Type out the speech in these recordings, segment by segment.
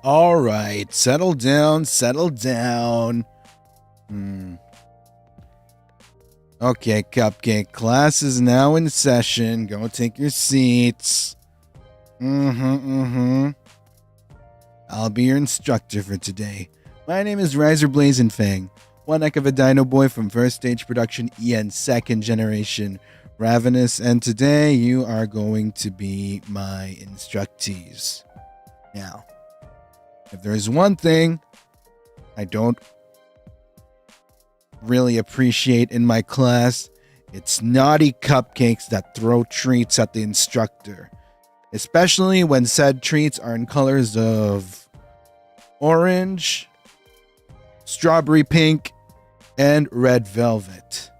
All right, settle down, settle down. Okay, Cupcake, class is now in session. Go take your seats. I'll be your instructor for today. My name is Ryzar Blazenfang, one heck of a Dinoboi from first stage production EN second generation Ravenous, and today you are going to be my instructees. Now, if there's one thing I don't really appreciate in my class, it's naughty cupcakes that throw treats at the instructor, especially when said treats are in colors of orange, strawberry pink, and red velvet.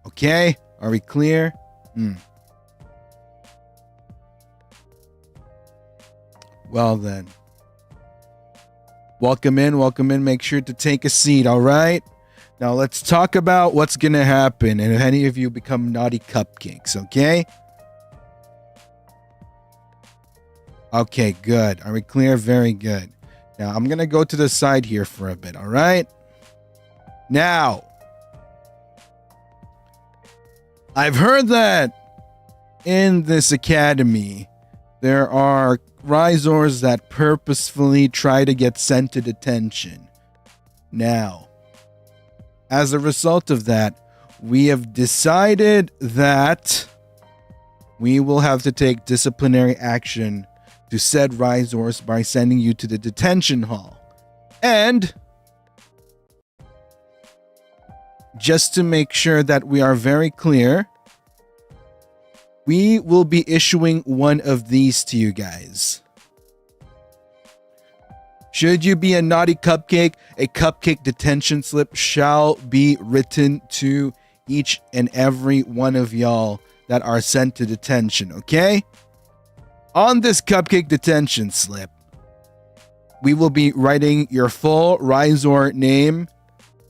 Okay, are we clear? Well then, welcome in, make sure to take a seat, all right? Now let's talk about what's gonna happen and if any of you become naughty cupcakes, okay? Okay, good. Are we clear? Very good. Now I'm gonna go to the side here for a bit, all right? Now, I've heard that in this academy, there are Ryzars that purposefully try to get sent to detention. Now, as a result of that, we have decided that we will have to take disciplinary action to said Ryzars by sending you to the detention hall. And just to make sure that we are very clear, we will be issuing one of these to you guys. Should you be a naughty cupcake, a cupcake detention slip shall be written to each and every one of y'all that are sent to detention, okay? On this cupcake detention slip, we will be writing your full Ryzar name,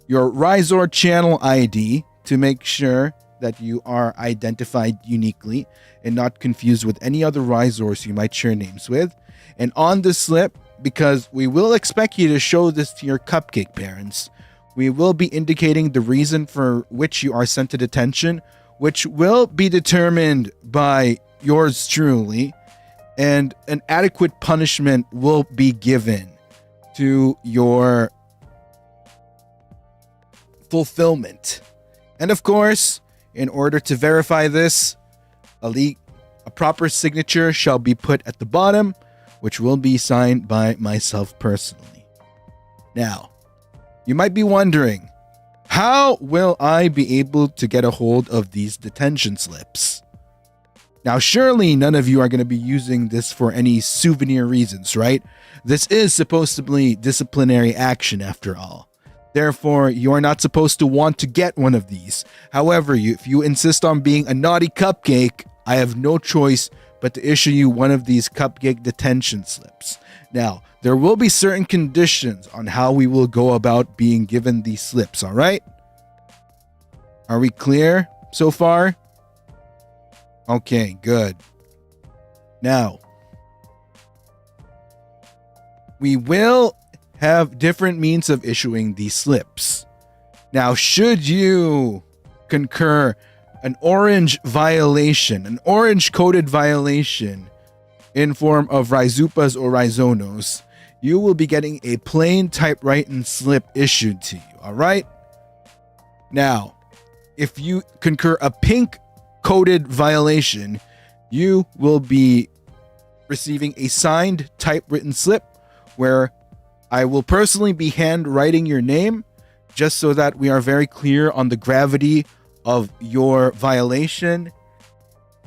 your Ryzar channel ID to make sure that you are identified uniquely and not confused with any other Ryzars you might share names with. And on the slip, because we will expect you to show this to your cupcake parents, we will be indicating the reason for which you are sent to detention, which will be determined by yours truly, and an adequate punishment will be given to your fulfillment. And of course, in order to verify this, a proper signature shall be put at the bottom, which will be signed by myself personally. Now, you might be wondering, how will I be able to get a hold of these detention slips? Now, surely none of you are going to be using this for any souvenir reasons, right? This is supposed to be disciplinary action after all. Therefore, you are not supposed to want to get one of these. However, if you insist on being a naughty cupcake, I have no choice but to issue you one of these cupcake detention slips. Now, there will be certain conditions on how we will go about being given these slips, all right? Are we clear so far? Okay, good. Now, we will have different means of issuing these slips. Now, should you concur an orange violation, an orange coded violation in form of Ryzupas or Ryzonos, you will be getting a plain typewritten slip issued to you, all right? Now, if you concur a pink coded violation, you will be receiving a signed typewritten slip where I will personally be handwriting your name just so that we are very clear on the gravity of your violation,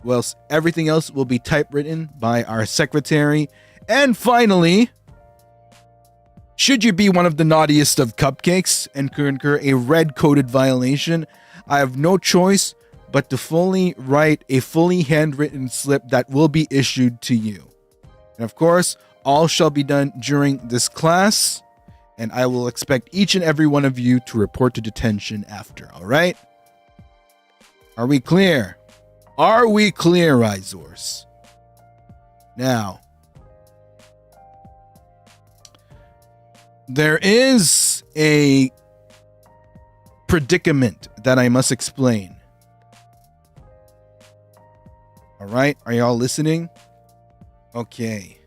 whilst everything else will be typewritten by our secretary. And finally, should you be one of the naughtiest of cupcakes and incur a red coded violation, I have no choice but to fully write a fully handwritten slip that will be issued to you. And of course, all shall be done during this class, and I will expect each and every one of you to report to detention after, all right? Are we clear? Are we clear, Ryzars? Now, there is a predicament that I must explain. All right, are y'all listening? Okay.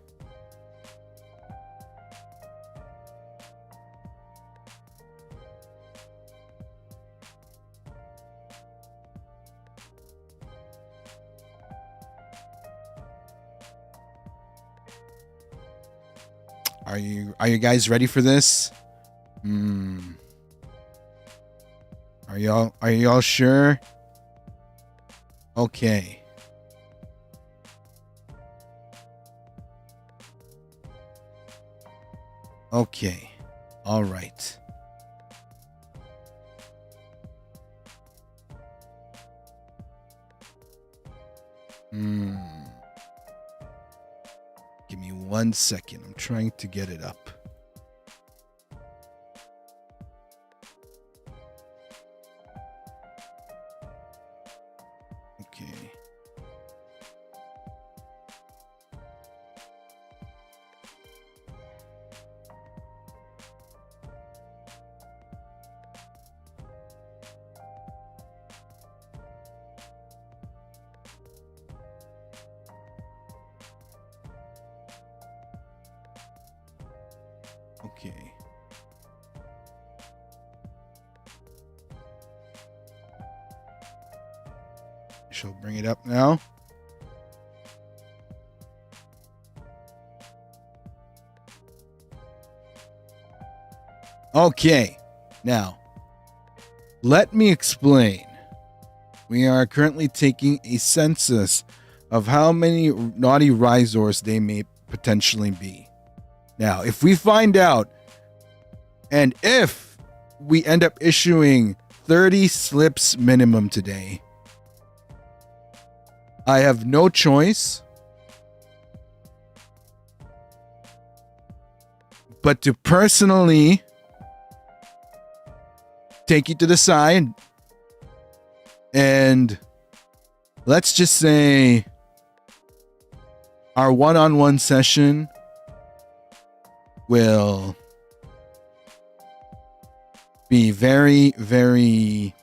Are you guys ready for this? Are y'all sure? Okay. Okay. All right. Give me 1 second. I'm trying to get it up. Okay. Okay. She'll bring it up now. Okay. Now, let me explain. We are currently taking a census of how many naughty Ryzars they may potentially be. Now, if we find out, and if we end up issuing 30 slips minimum today, I have no choice but to personally take you to the side and let's just say our one-on-one session will be very, very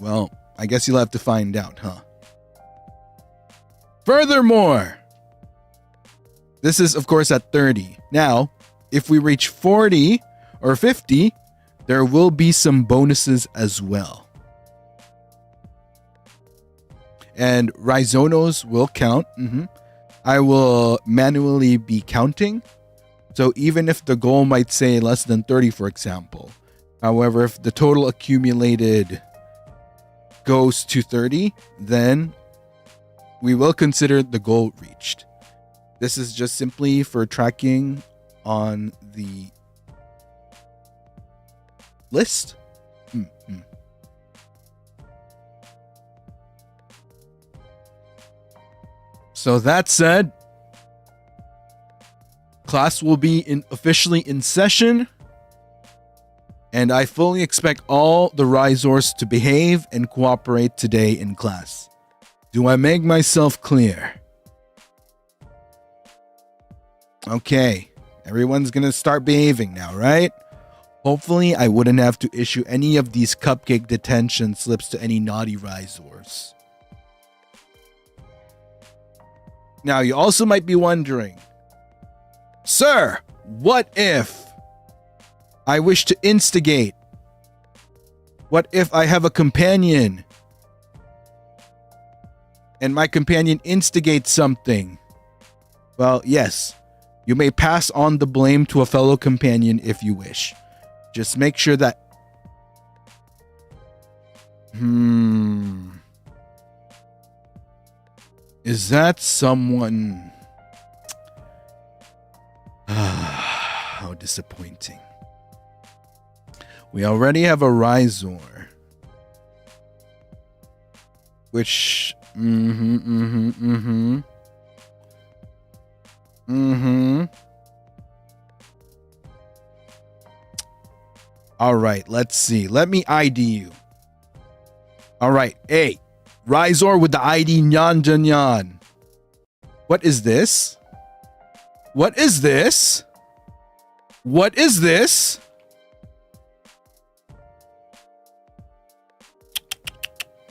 well, I guess you'll have to find out, huh? Furthermore, this is of course at 30. Now, if we reach 40 or 50, there will be some bonuses as well. And Ryzonos will count. I will manually be counting. So even if the goal might say less than 30, for example. However, if the total accumulated goes to 30, then we will consider the goal reached. This is just simply for tracking on the list. So that said, class will be officially in session, and I fully expect all the Ryzars to behave and cooperate today in class. Do I make myself clear? Okay, everyone's gonna start behaving now, right? Hopefully, I wouldn't have to issue any of these cupcake detention slips to any naughty Ryzars. Now, you also might be wondering, sir, what if I wish to instigate? What if I have a companion and my companion instigates something? Well, yes, you may pass on the blame to a fellow companion if you wish. Just make sure that... Is that someone... How disappointing. We already have a Ryzar. Which... Alright, let's see. Let me ID you. Alright, hey. Ryzar with the ID Nyan Janyan. What is this? What is this? What is this?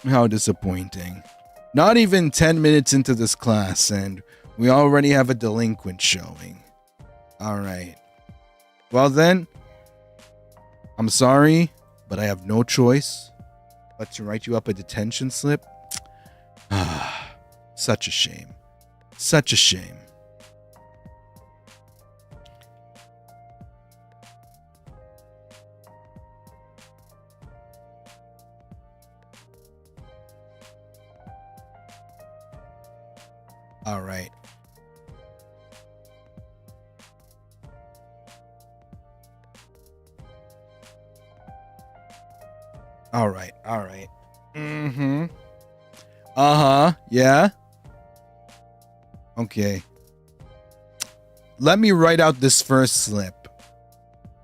How disappointing. Not even 10 minutes into this class and we already have a delinquent showing. All right. Well then, I'm sorry, but I have no choice but to write you up a detention slip. Such a shame. Such a shame. All right. All right. All right. Mm-hmm. Uh-huh. Yeah. Okay. Let me write out this first slip.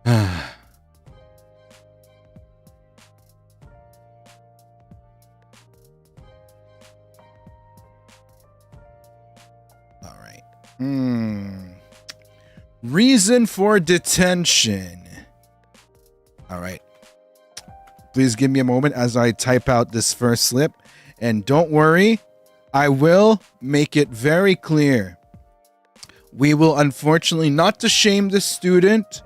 All right. Reason for detention. All right. Please give me a moment as I type out this first slip. And don't worry, I will make it very clear. We will unfortunately, not to shame the student,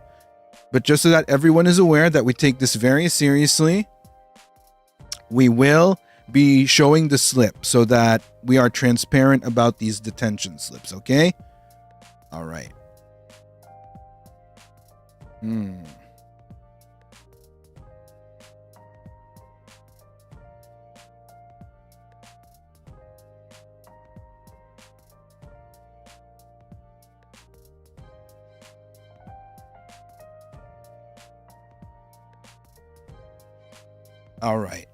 but just so that everyone is aware that we take this very seriously, we will be showing the slip so that we are transparent about these detention slips, okay? All right. All right.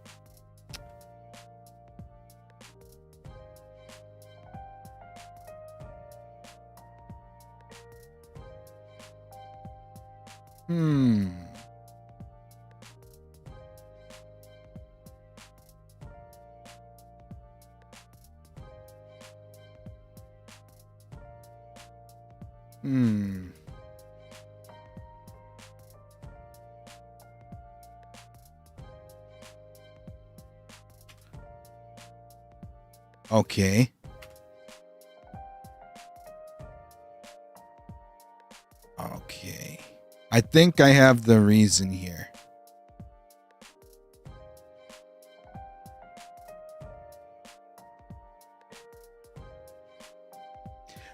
Okay. Okay. I think I have the reason here.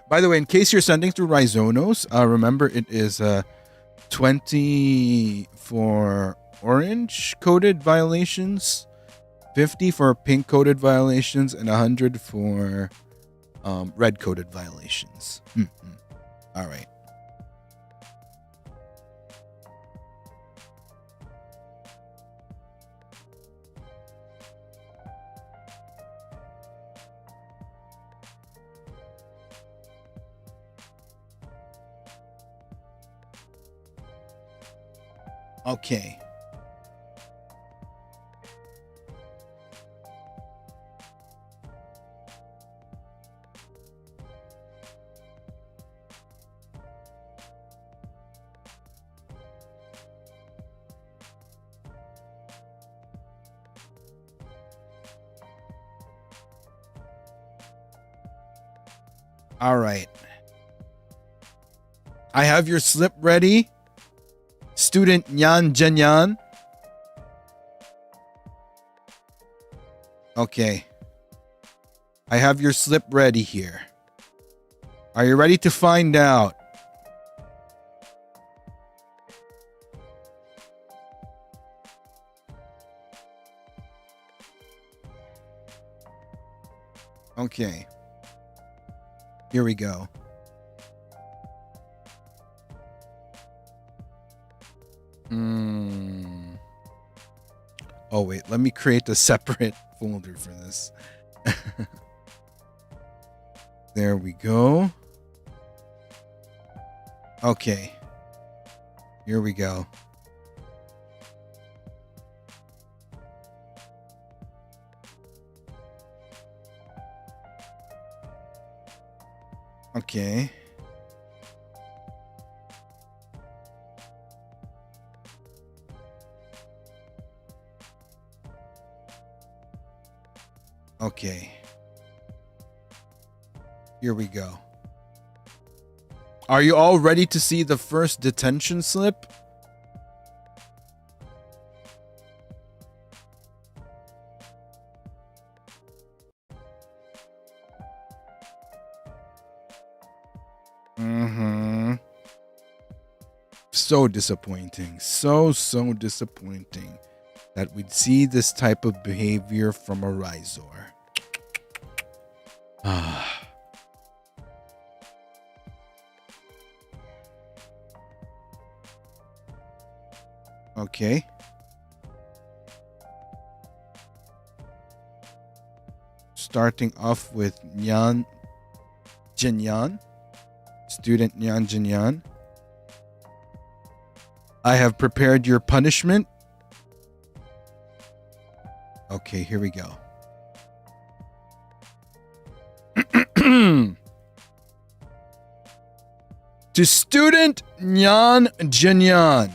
By the way, in case you're sending through Ryzonos, remember it is 20 for orange coded violations, 50 for pink coded violations, and 100 for red coded violations. All right. Okay. All right. I have your slip ready. Student Nyan Janyan. Okay. I have your slip ready here. Are you ready to find out? Okay. Here we go. Oh, wait. Let me create a separate folder for this. There we go. Okay. Here we go. Okay. Okay. Here we go. Are you all ready to see the first detention slip? So disappointing. So disappointing that we'd see this type of behavior from a Ryzar. Okay. Starting off with Nyan Jinyan. Student Nyan Jinyan. I have prepared your punishment. Okay, here we go. To student Nyan Jinyan,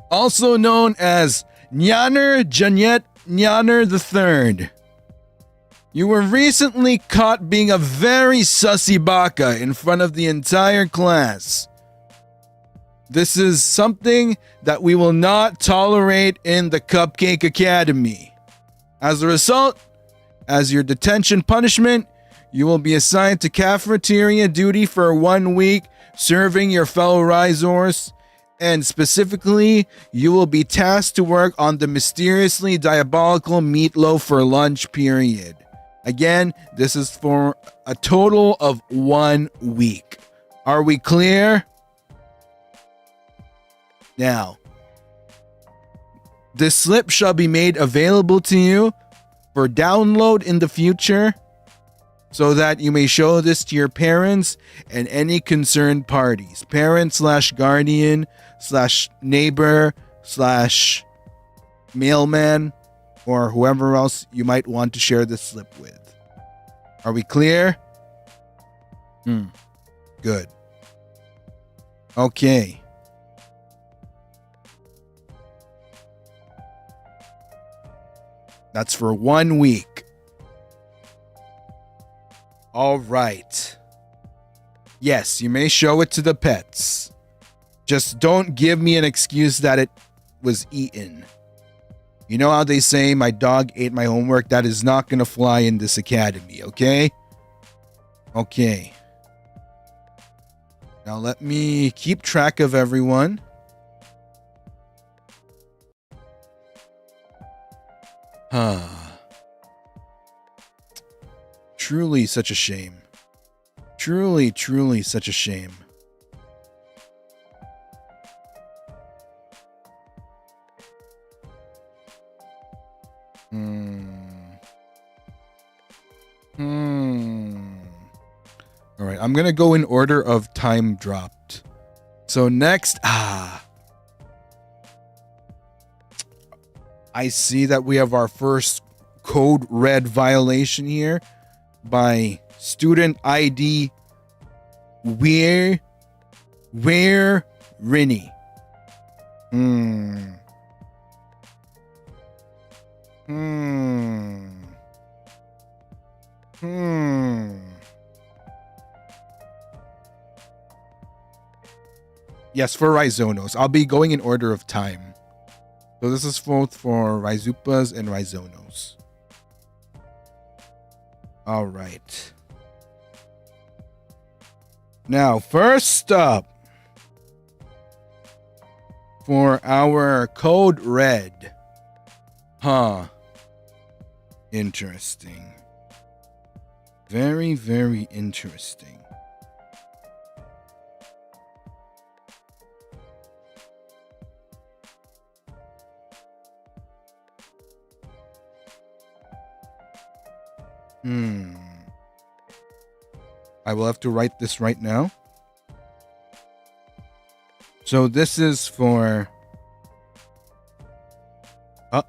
also known as Nyaner Janyet Nyaner III. You were recently caught being a very sussy baka in front of the entire class. This is something that we will not tolerate in the Cupcake Academy. As a result, as your detention punishment, you will be assigned to cafeteria duty for 1 week, serving your fellow Ryzars, and specifically, you will be tasked to work on the mysteriously diabolical meatloaf for lunch period. Again, this is for a total of 1 week. Are we clear? Now, this slip shall be made available to you for download in the future so that you may show this to your parents and any concerned parties. Parent / guardian / neighbor / mailman, or whoever else you might want to share this slip with. Are we clear? Good. Okay. That's for 1 week. All right. Yes, you may show it to the pets. Just don't give me an excuse that it was eaten. You know how they say my dog ate my homework? That is not going to fly in this academy, okay? Okay. Now let me keep track of everyone. Truly such a shame. Truly such a shame. All right, I'm going to go in order of time dropped. So next, I see that we have our first code red violation here by student ID Where Rinny. Yes, for Rhizonos. I'll be going in order of time. So this is both for Rhizupas and Rhizonos. All right. Now, first up, for our code red. Interesting. Very, very interesting. I will have to write this right now. So this is for... I'm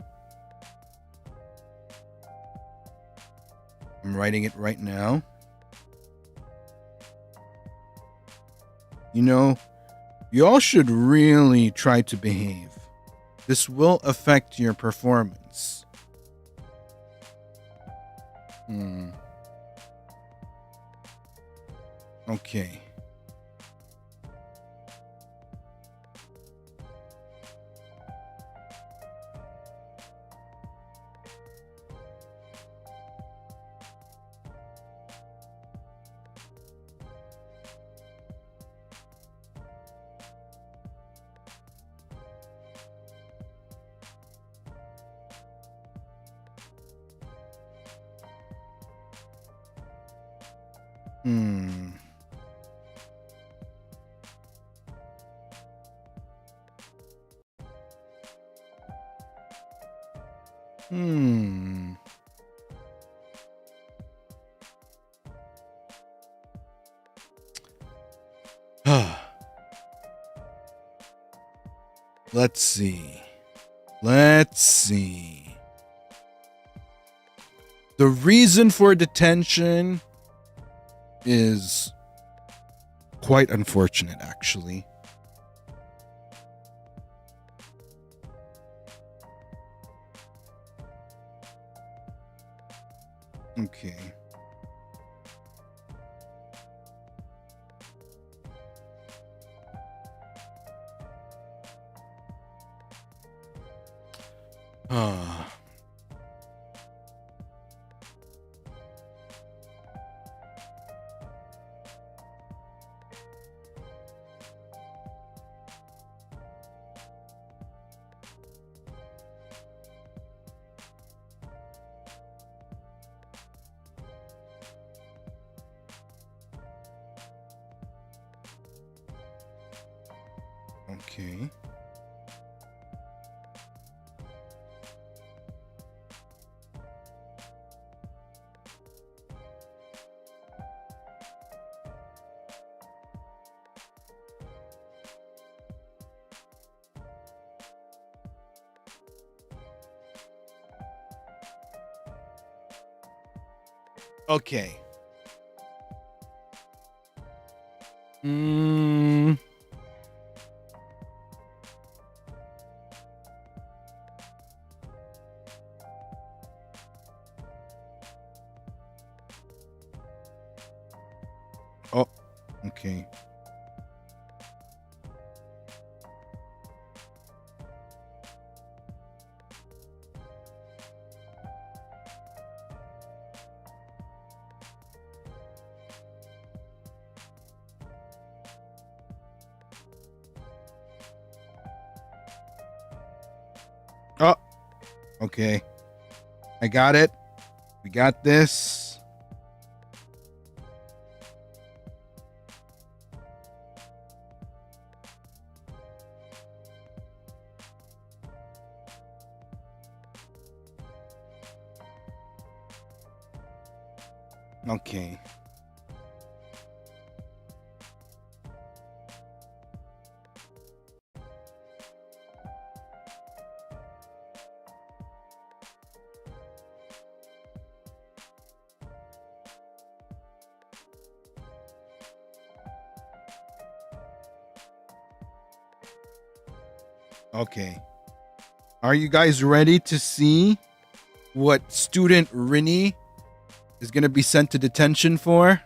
writing it right now. You know, you all should really try to behave. This will affect your performance. Okay. Let's see. Let's see. The reason for detention is quite unfortunate, actually. Okay. Okay. Okay. Oh, okay. Oh, okay. I got it. We got this. Okay. Okay. Are you guys ready to see what student Rini is going to be sent to detention for?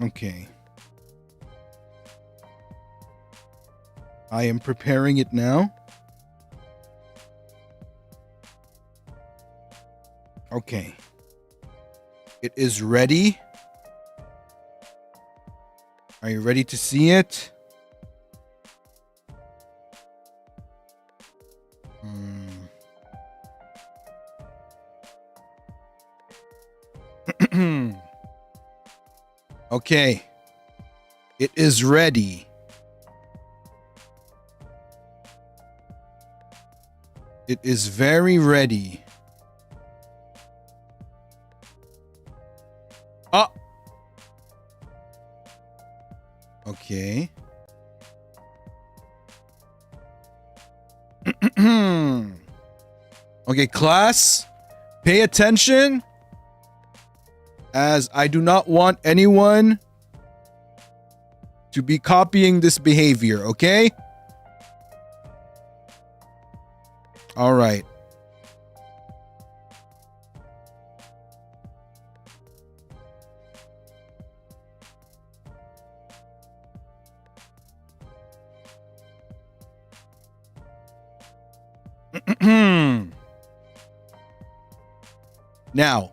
Okay. I am preparing it now. Okay. It is ready. Are you ready to see it? Okay. It is ready. It is very ready. Ah. Okay. Okay, class, pay attention, as I do not want anyone to be copying this behavior, okay? All right. Now,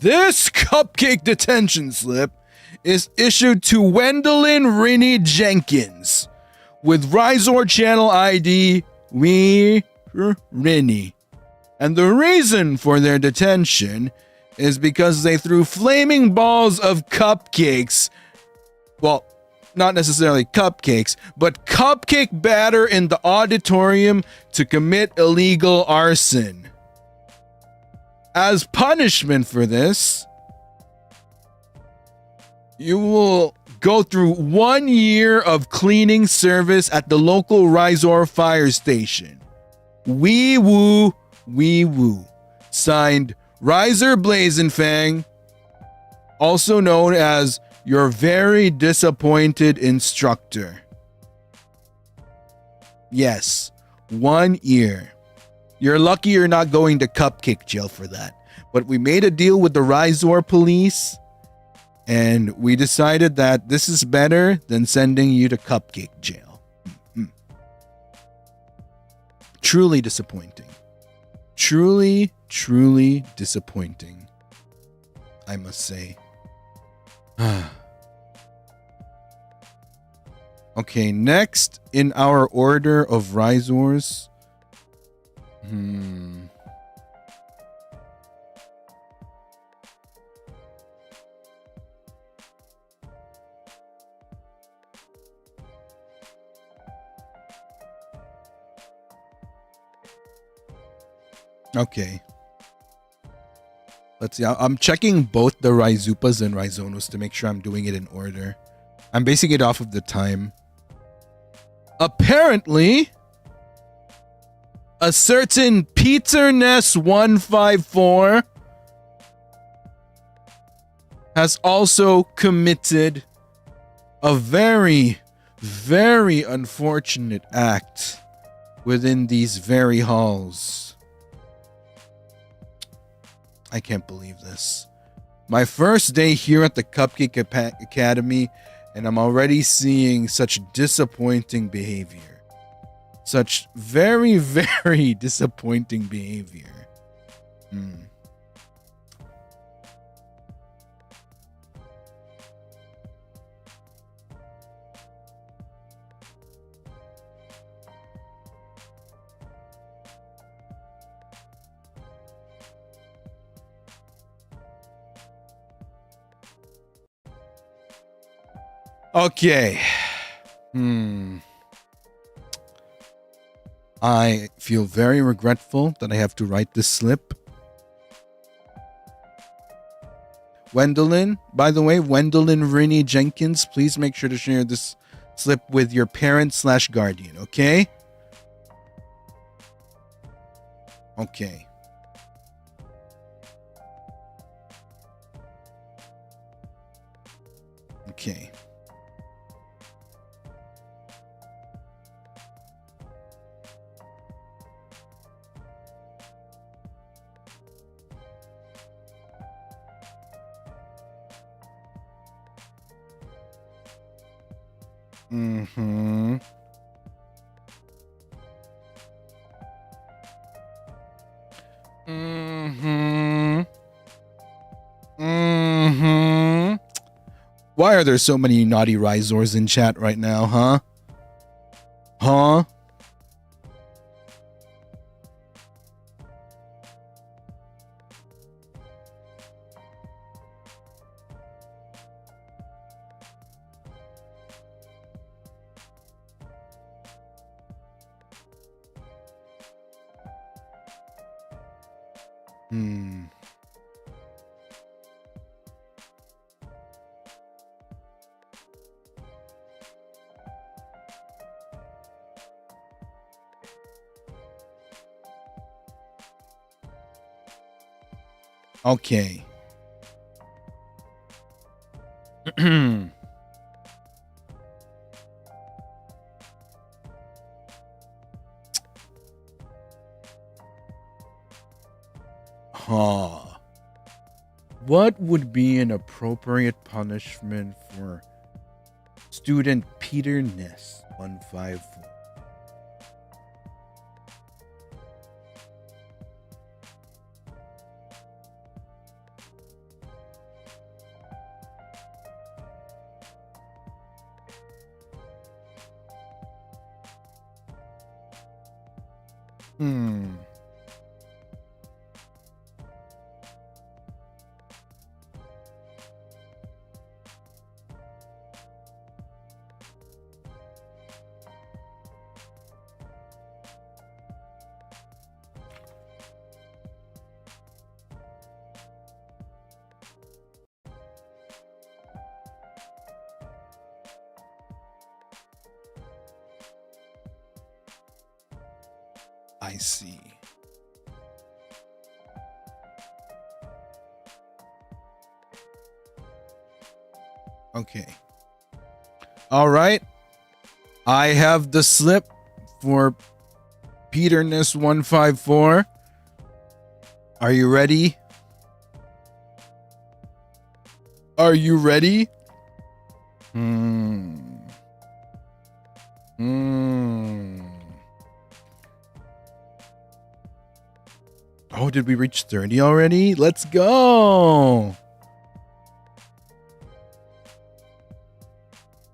this cupcake detention slip is issued to Wendolyn Rinnie Jenkins with Ryzar channel ID Rinnie. And the reason for their detention is because they threw flaming balls of cupcakes. Well, not necessarily cupcakes, but cupcake batter in the auditorium to commit illegal arson. As punishment for this, you will go through 1 year of cleaning service at the local Ryzar fire station. Wee woo, wee woo. Signed, Ryzar Blazenfang, also known as your very disappointed instructor. Yes, 1 year. You're lucky you're not going to cupcake jail for that. But we made a deal with the Ryzar police, and we decided that this is better than sending you to cupcake jail. Truly disappointing. Truly, truly disappointing, I must say. Okay, next in our order of Ryzars. Okay. Let's see. I'm checking both the Ryzupas and Ryzonos to make sure I'm doing it in order. I'm basing it off of the time. Apparently, a certain Peter Ness 154 has also committed a very, very unfortunate act within these very halls. I can't believe this. My first day here at the Cupcake Academy, and I'm already seeing such disappointing behavior. Such very, very disappointing behavior. Okay. I feel very regretful that I have to write this slip. Wendolyn, by the way, Wendolyn Rinnie Jenkins, please make sure to share this slip with your parent/guardian, okay? Okay. Okay. Why are there so many naughty Ryzars in chat right now, huh? Huh? Hmm. Okay. Huh. What would be an appropriate punishment for student Peter Ness 154? Hmm. I see. Okay. All right. I have the slip for Peter Ness 154. Are you ready? Are you ready? Oh, did we reach 30 already? Let's go.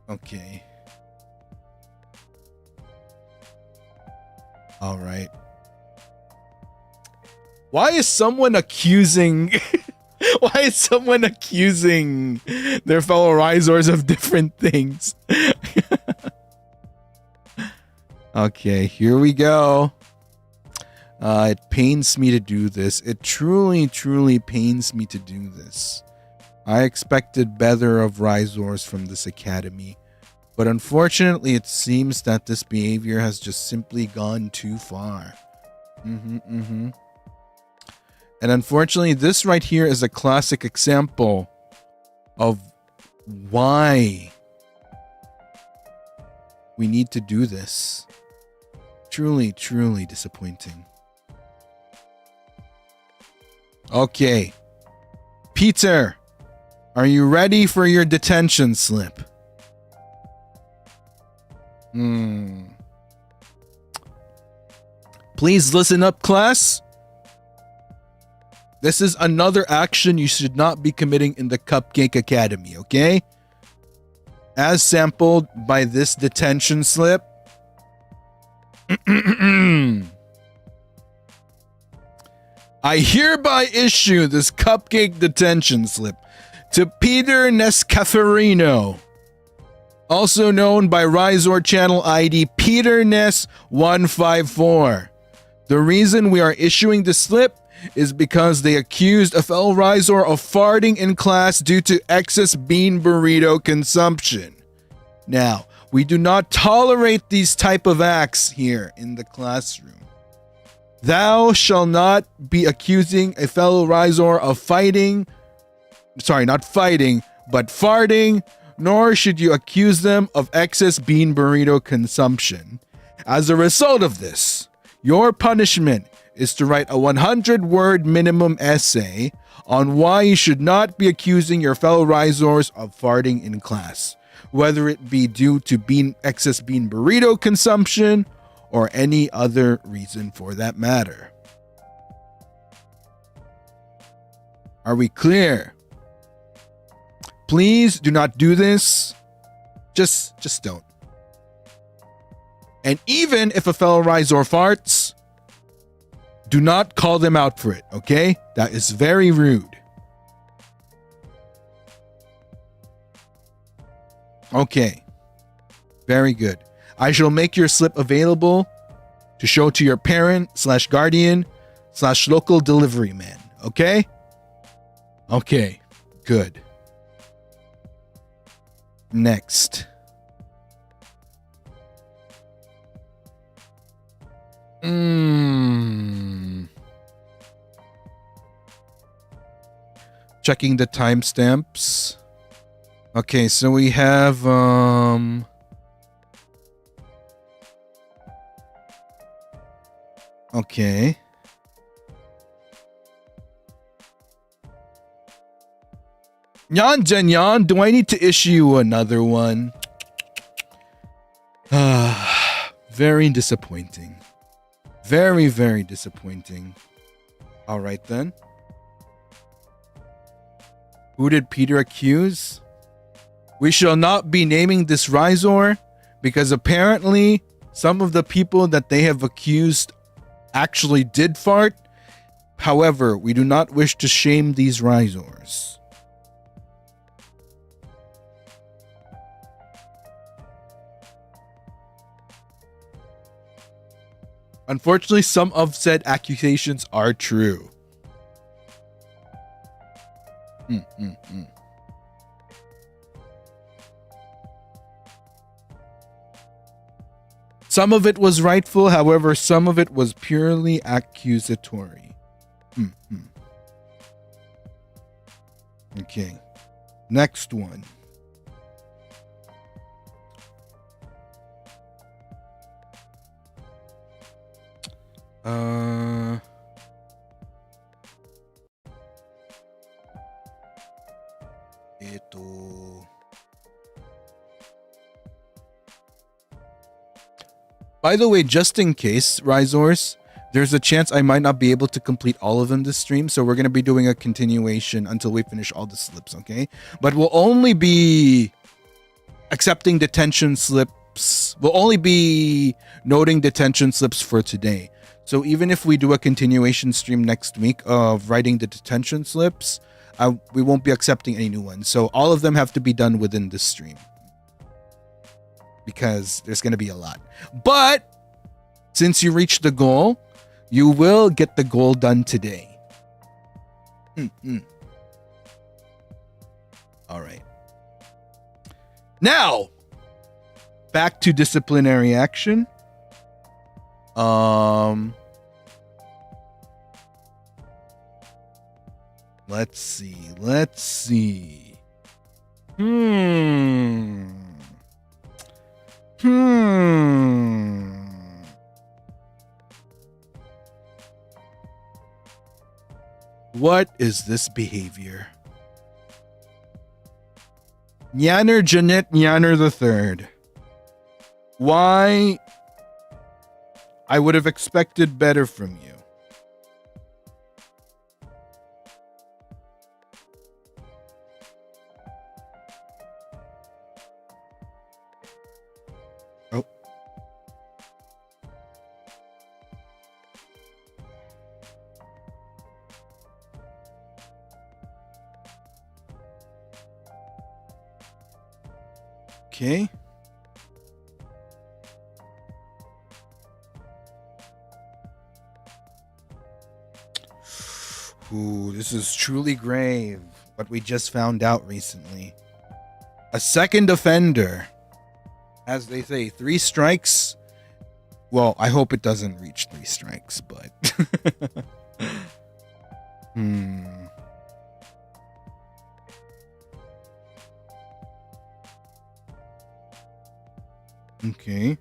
Okay. All right. Why is someone accusing why is someone accusing their fellow Ryzars of different things? Okay, here we go. It pains me to do this. It truly, truly pains me to do this. I expected better of Ryzars from this academy, but unfortunately it seems that this behavior has just simply gone too far. And unfortunately, this right here is a classic example of why we need to do this. Truly, truly disappointing. Okay. Peter, are you ready for your detention slip? Please listen up, class. This is another action you should not be committing in the Cupcake Academy, okay? As sampled by this detention slip. I hereby issue this Cupcake detention slip to Peter Nescaferino, also known by Ryzar channel ID Peter Ness 154. The reason we are issuing the slip is because they accused a fellow Ryzar of farting in class due to excess bean burrito consumption. Now, we do not tolerate these type of acts here in the classroom. Thou shalt not be accusing a fellow Ryzar of fighting, sorry, not fighting, but farting, nor should you accuse them of excess bean burrito consumption. As a result of this, your punishment is to write a 100-word minimum essay on why you should not be accusing your fellow Ryzars of farting in class, whether it be due to excess bean burrito consumption or any other reason for that matter. Are we clear? Please do not do this. Just don't. And even if a fellow Ryzar farts, do not call them out for it, okay? That is very rude. Okay. Very good. I shall make your slip available to show to your parent/guardian/local delivery man. Okay? Okay. Good. Next. Checking the timestamps. Okay, so we have okay. Yan Janyan, do I need to issue another one? Very disappointing. Very, very disappointing. All right then. Who did Peter accuse? We shall not be naming this Ryzar because apparently some of the people that they have accused actually did fart. However, we do not wish to shame these Ryzars. Unfortunately, some of said accusations are true. Some of it was rightful, however, some of it was purely accusatory. Okay. Next one. By the way, just in case, Ryzars, there's a chance I might not be able to complete all of them this stream, so we're going to be doing a continuation until we finish all the slips, okay? But we'll only be accepting detention slips. We'll only be noting detention slips for today. So even if we do a continuation stream next week of writing the detention slips, we won't be accepting any new ones. So all of them have to be done within this stream, because there's going to be a lot. But since you reached the goal, you will get the goal done today. All right. Now, back to disciplinary action. Let's see. What is this behavior? Nyanner Jeanette Nyanner III. Why? I would have expected better from you. Oh. Okay. Ooh, this is truly grave, what we just found out recently. A second offender. As they say, 3 strikes. Well, I hope it doesn't reach 3 strikes, but... Okay.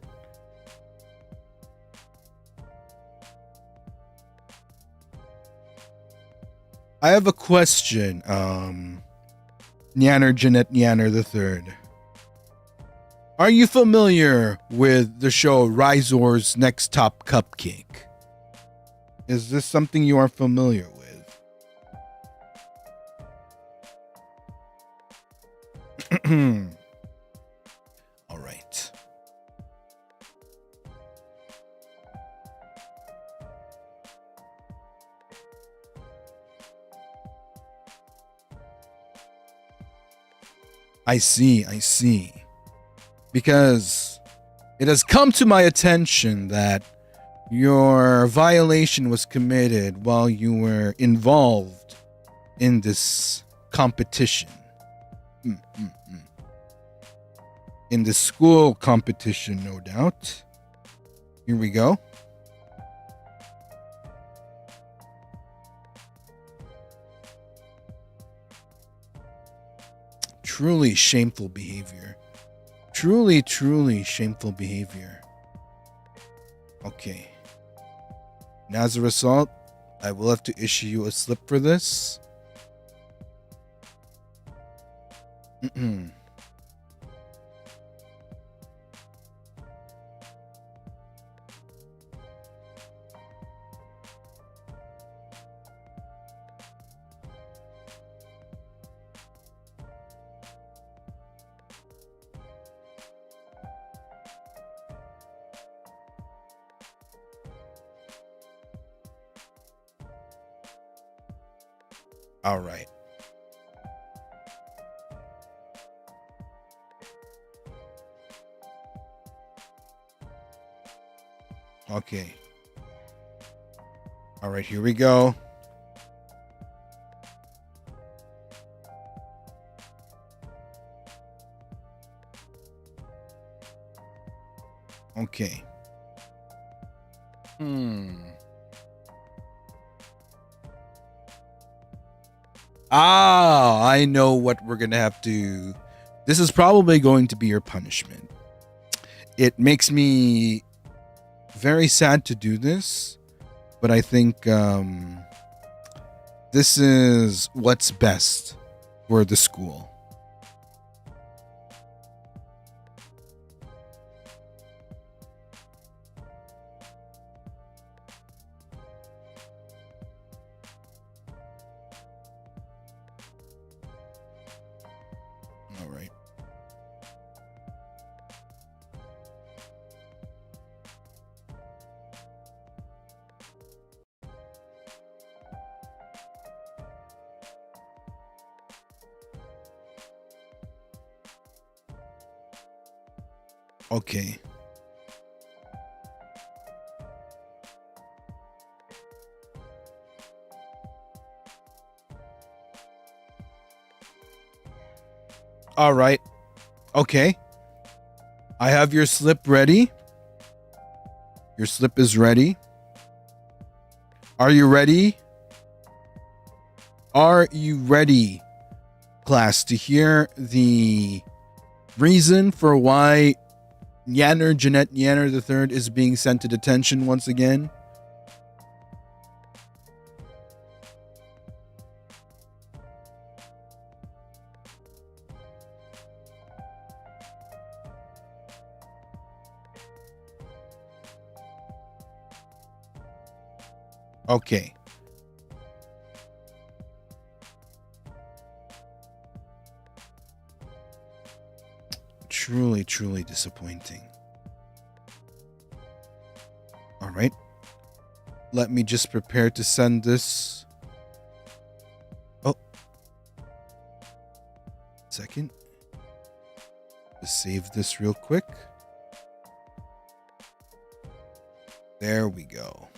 I have a question, Nyanner Jeanette Nyanner III. Are you familiar with the show Ryzar's Next Top Cupcake? Is this something you are familiar with? All right. I see. Because it has come to my attention that Your violation was committed while you were involved in this competition. In the school competition, no doubt. Here we go. Truly shameful behavior. Truly shameful behavior. Okay. And as a result, I will have to issue you a slip for this. All right. Okay. All right, here we go. Okay. Ah, I know what we're going to have to... This is probably going to be your punishment. It makes me very sad to do this, but I think this is what's best for the school. All right. Okay. All right. Okay. I have your slip ready. Your slip is ready. Are you ready? Are you ready, class, to hear the reason for why Yanner Jeanette Yanner III is being sent to detention once again? Okay. Truly disappointing. All right. Let me just prepare to send this. Oh. Second. Just save this real quick. There we go.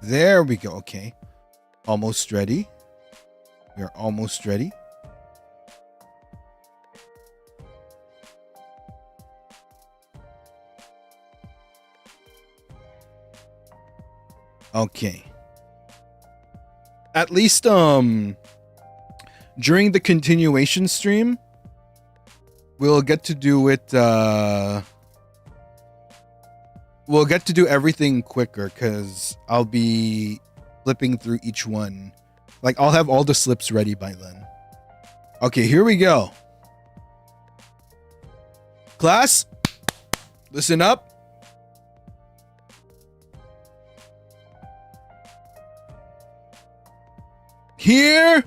There we go. Okay. Almost ready. We are almost ready. Okay. At least during the continuation stream, we'll get to do it we'll get to do everything quicker because I'll be flipping through each one. Like, I'll have all the slips ready by then. Okay, here we go. Class, listen up. Here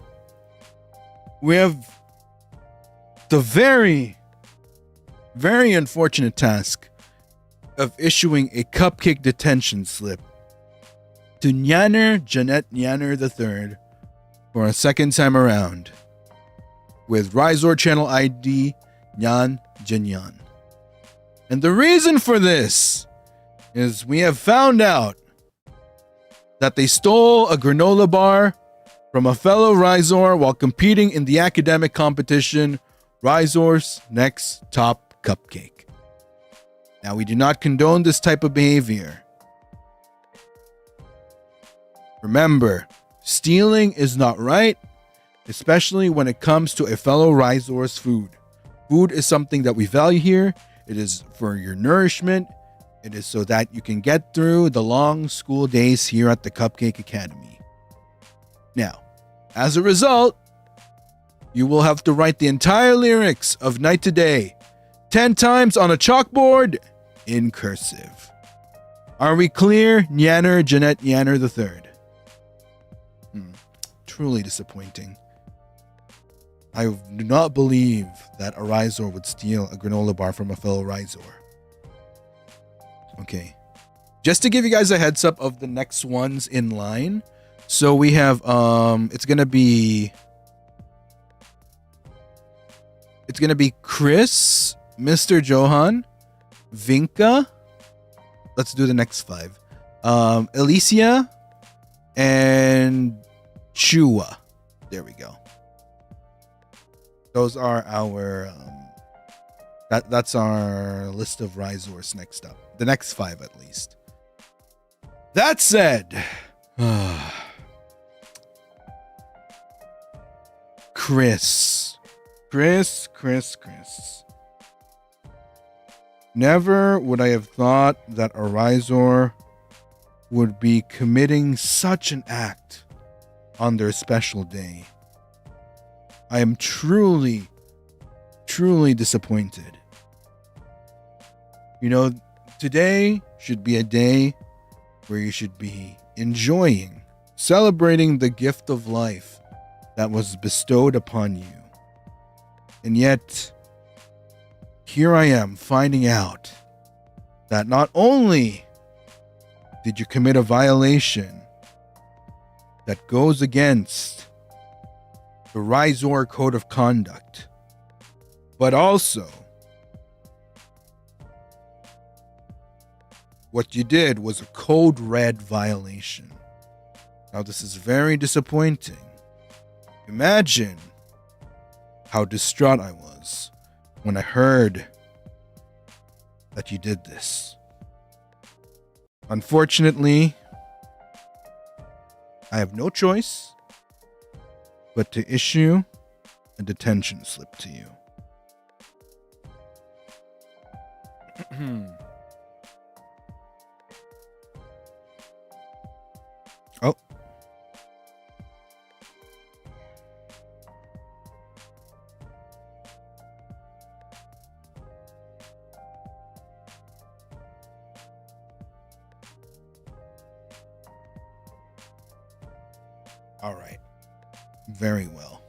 we have the very unfortunate task of issuing a cupcake detention slip to Yanner Jeanette Yanner III for a second time around with Ryzar channel ID Yan Jinyan. And the reason for this is we have found out that they stole a granola bar from a fellow Ryzar while competing in the academic competition, Ryzar's Next Top Cupcake. Now, we do not condone this type of behavior. Remember, stealing is not right, especially when it comes to a fellow Ryzar's food. Food is something that we value here. It is for your nourishment. It is so that you can get through the long school days here at the Cupcake Academy. Now, as a result, you will have to write the entire lyrics of Night to Day 10 times on a chalkboard in cursive. Are we clear, Nyanner Jeanette Nyanner III? Truly disappointing. I do not believe that a Ryzar would steal a granola bar from a fellow Ryzar. Okay. Just to give you guys a heads up of the next ones in line. So we have it's gonna be Chris, Mr. Johan, Vinka. Let's do the next 5. Alicia and Chua. There we go. Those are our that's our list of Ryzars next up. The next 5 at least. That said, Chris. Never would I have thought that a Ryzar would be committing such an act on their special day. I am truly disappointed. You know, today should be a day where you should be enjoying, celebrating the gift of life that was bestowed upon you. And yet, here I am finding out that not only did you commit a violation that goes against the Ryzar Code of Conduct, but also what you did was a Code Red violation. Now, this is very disappointing. Imagine how distraught I was when I heard that you did this. Unfortunately, I have no choice but to issue a detention slip to you. Oh. All right. Very well.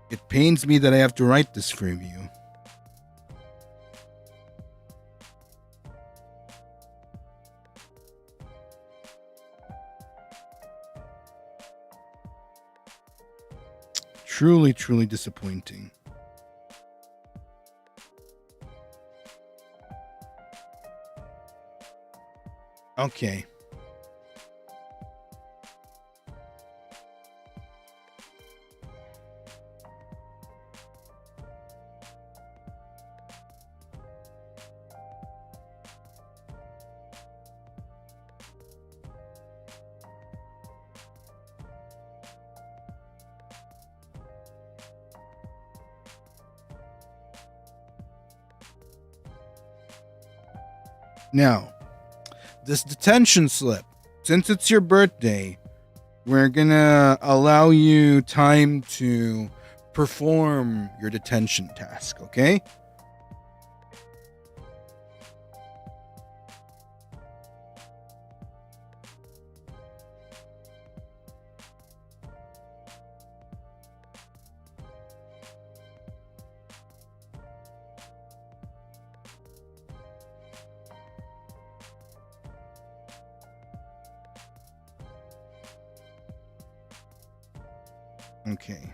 It pains me that I have to write this for you. Truly disappointing. Okay. Now, this detention slip, since it's your birthday, we're gonna allow you time to perform your detention task, okay? Okay.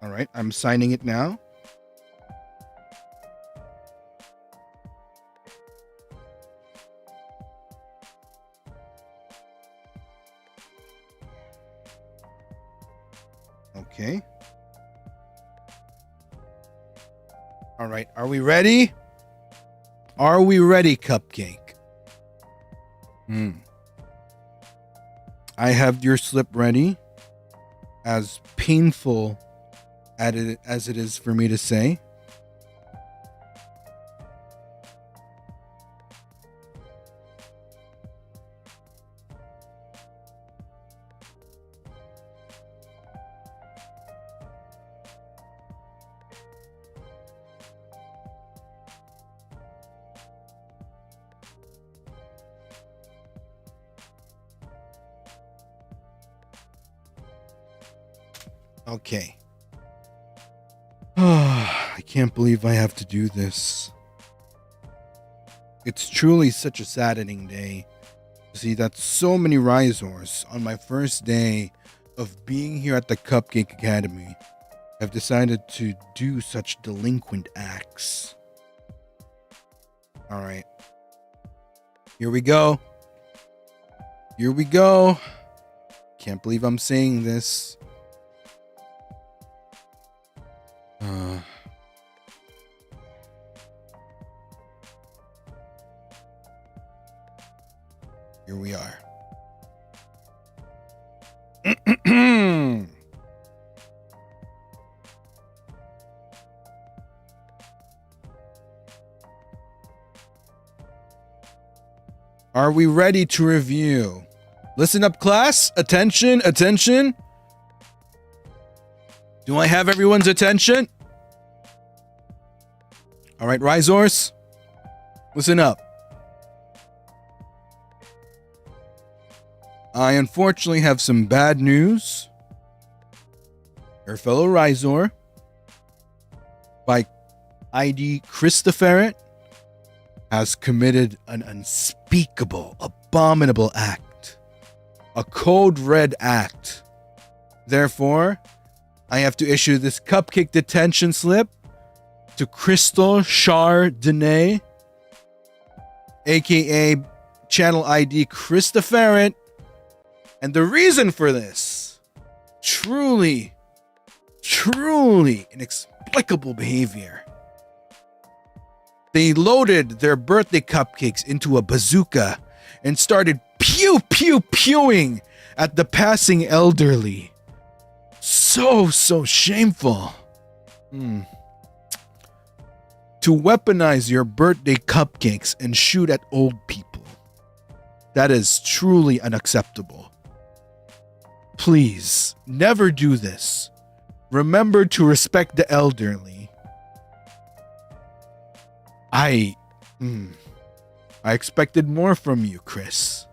All right, I'm signing it now. Okay. All right, are we ready? Are we ready, Cupcake? I have your slip ready. As painful as it is for me to say. Okay. I can't believe I have to do this. It's truly such a saddening day to see that so many Ryzars on my first day of being here at the Cupcake Academy have decided to do such delinquent acts. All right. Here we go. Here we go. Can't believe I'm saying this. Here we are. Are we ready to review? Listen up, class. Attention, attention. Do I have everyone's attention? All right, Ryzars, listen up. I unfortunately have some bad news. Your fellow Ryzar, by ID Christopher, has committed an unspeakable, abominable act. A code red act. Therefore, I have to issue this cupcake detention slip to Crystal Chardonnay, aka channel ID Christopher. And the reason for this, truly inexplicable behavior. They loaded their birthday cupcakes into a bazooka and started pewing at the passing elderly. So shameful. To weaponize your birthday cupcakes and shoot at old people. That is truly unacceptable. Please, never do this. Remember to respect the elderly. I expected more from you, Chris.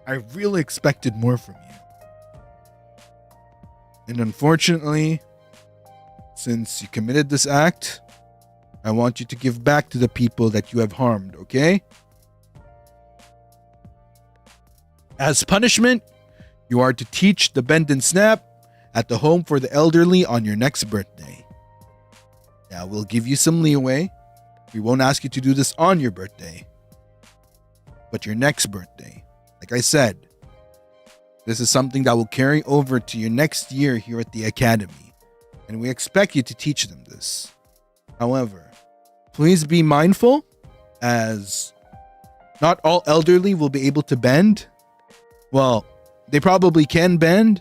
I really expected more from you. And unfortunately, since you committed this act, I want you to give back to the people that you have harmed, okay? As punishment, you are to teach the bend and snap at the home for the elderly on your next birthday. Now, we'll give you some leeway. We won't ask you to do this on your birthday, but your next birthday. Like I said, this is something that will carry over to your next year here at the Academy, and we expect you to teach them this. However, please be mindful, as not all elderly will be able to bend. Well, they probably can bend,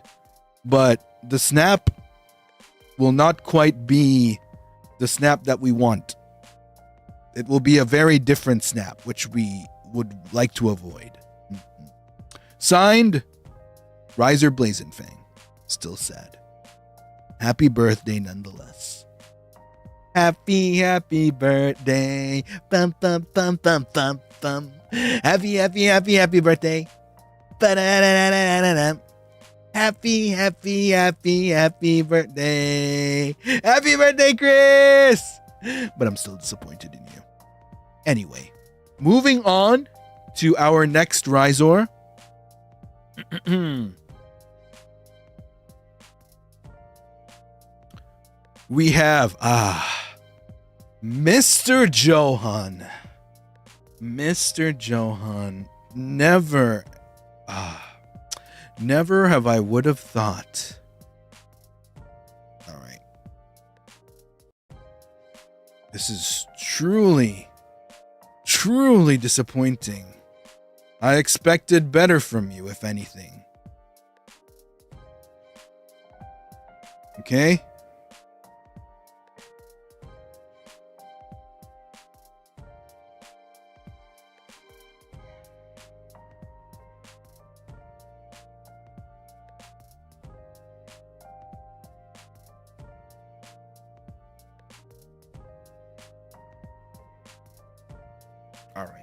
but the snap will not quite be the snap that we want. It will be a very different snap, which we would like to avoid. Signed, Ryzar Blazenfang. Still sad. Happy birthday nonetheless. Happy birthday. Bum, bum, bum, bum, bum, bum. Happy birthday. Ba-da-da-da-da-da-da. Happy birthday. Happy birthday, Chris. But I'm still disappointed in you. Anyway, moving on to our next Ryzar. We have Mr. Johan. Mr. Johan. Never have I would have thought. All right. This is truly disappointing. I expected better from you, if anything. Okay? All right.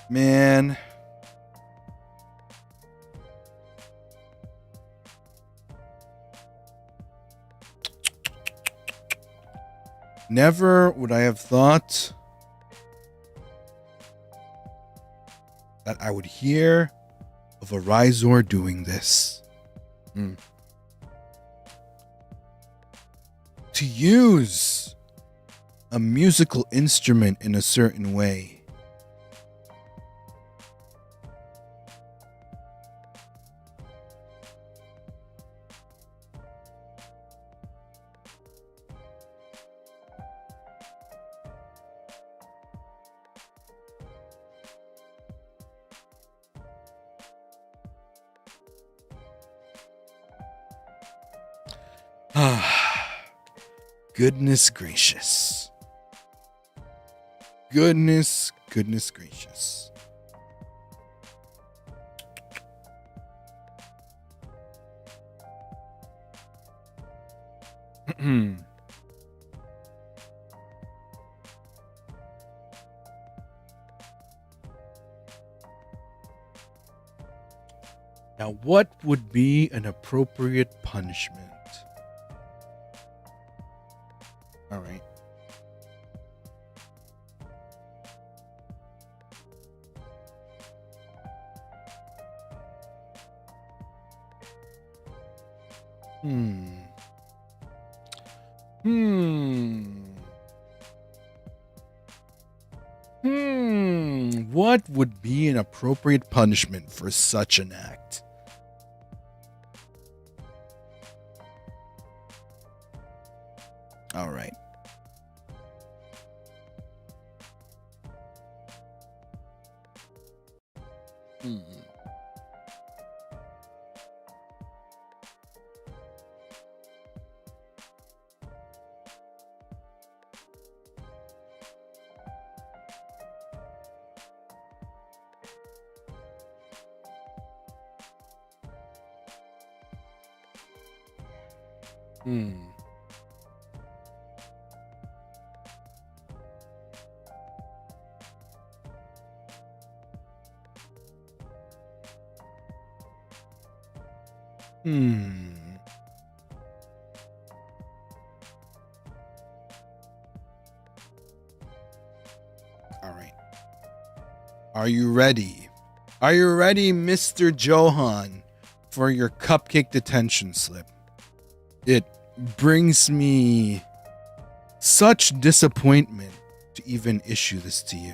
Man. Never would I have thought that I would hear of a Ryzar doing this. To use a musical instrument in a certain way. Goodness gracious. Goodness gracious. Now, what would be an appropriate punishment? All right. What would be an appropriate punishment for such an act? All right. All right. Are you ready? Are you ready, Mr. Johan, for your cupcake detention slip? It brings me such disappointment to even issue this to you.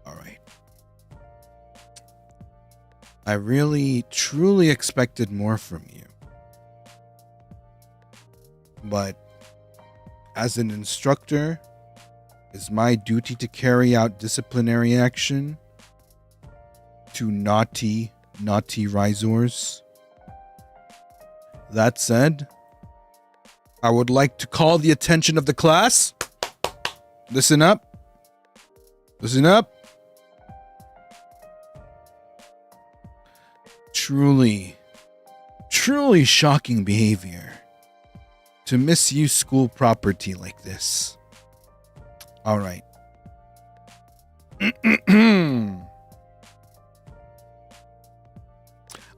All right. I really, truly expected more from you. But as an instructor, it's my duty to carry out disciplinary action to naughty Ryzars. That said, I would like to call the attention of the class. Listen up. Listen up. Truly shocking behavior to misuse school property like this. All right.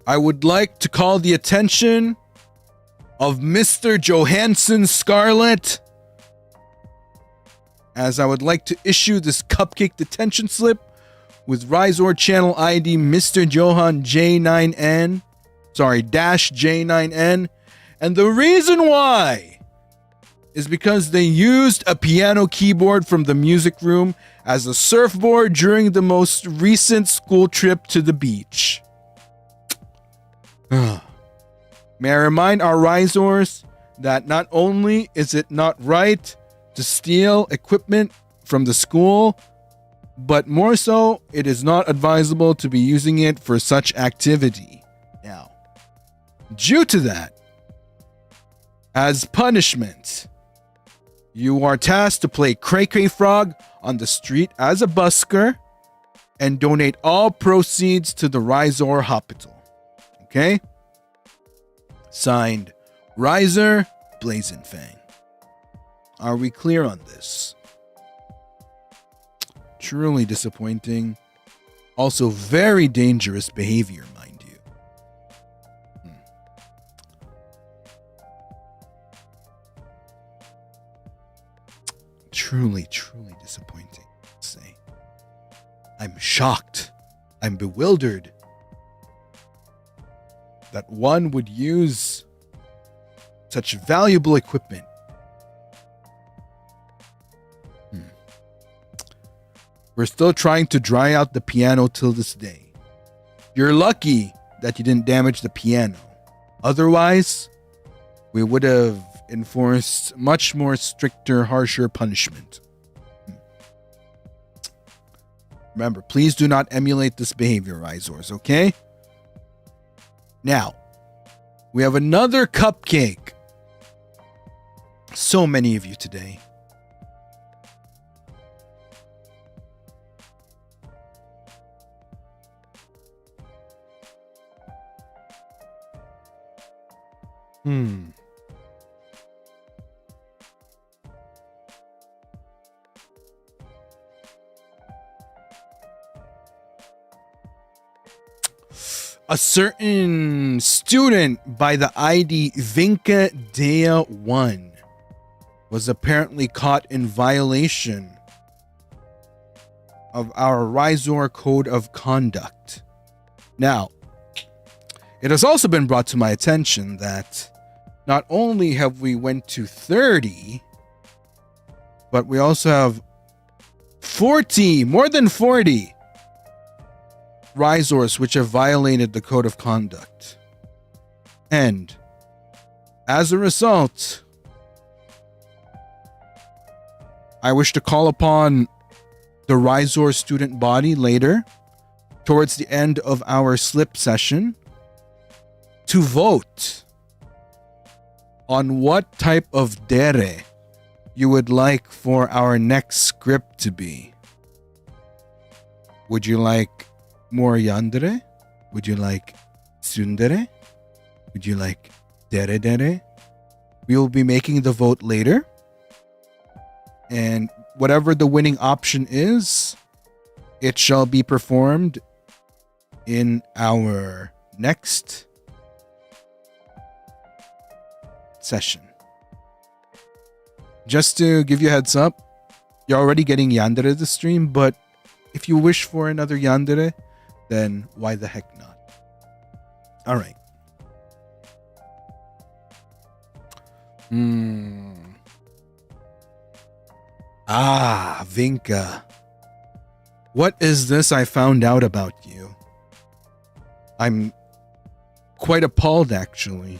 I would like to call the attention of Mr. Johansson Scarlett, as I would like to issue this cupcake detention slip with Ryzar channel ID Mr. Johan J9N, dash J9N, and the reason why is because they used a piano keyboard from the music room as a surfboard during the most recent school trip to the beach. May I remind our Ryzars that not only is it not right to steal equipment from the school, but more so, it is not advisable to be using it for such activity. Now, due to that, as punishment, you are tasked to play Cray Cray Frog on the street as a busker and donate all proceeds to the Ryzar Hospital. Okay? Signed, Ryzar Blazenfang. Are we clear on this? Truly disappointing. Also very dangerous behavior, mind you. Truly, truly disappointing, I'd say. I'm shocked. I'm bewildered that one would use such valuable equipment. We're still trying to dry out the piano till this day. You're lucky that you didn't damage the piano. Otherwise, we would have enforced much more stricter, harsher punishment. Remember, please do not emulate this behavior, Ryzars, okay? Now, we have another cupcake. So many of you today. A certain student by the ID Vinka Dea 1 was apparently caught in violation of our Ryzar Code of Conduct. Now, it has also been brought to my attention that not only have we went to 30, but we also have 40, more than 40 Ryzars which have violated the Code of Conduct. And as a result, I wish to call upon the Ryzar student body later, towards the end of our slip session, to vote on what type of dere you would like for our next script to be. Would you like more yandere? Would you like tsundere? Would you like dere dere? We will be making the vote later. And whatever the winning option is, it shall be performed in our next session. Just to give you a heads up, you're already getting yandere this stream, but if you wish for another yandere, then why the heck not? All right. Vinka. What is this I found out about you? I'm quite appalled, actually.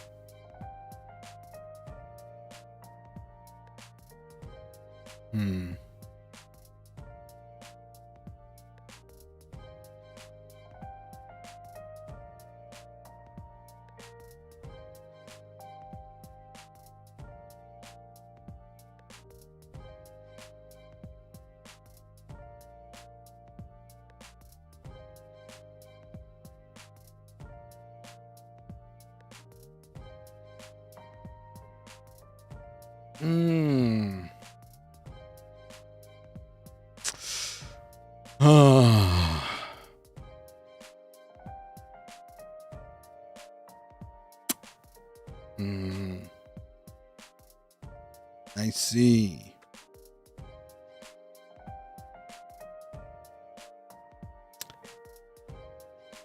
I see.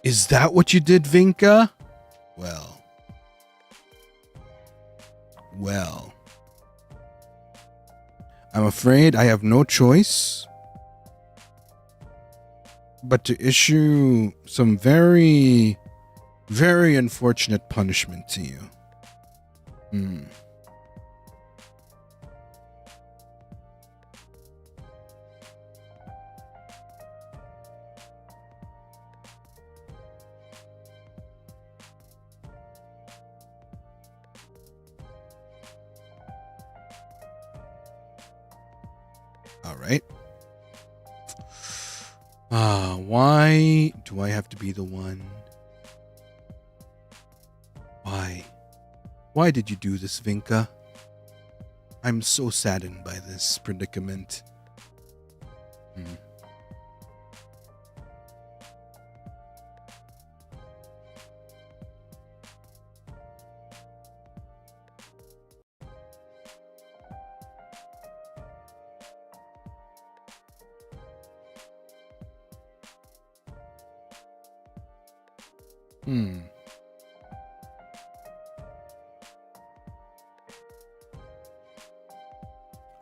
Is that what you did, Vinka? Well. I'm afraid I have no choice but to issue some very, very unfortunate punishment to you. All right. Why do I have to be the one? Why? Why did you do this, Vinka? I'm so saddened by this predicament.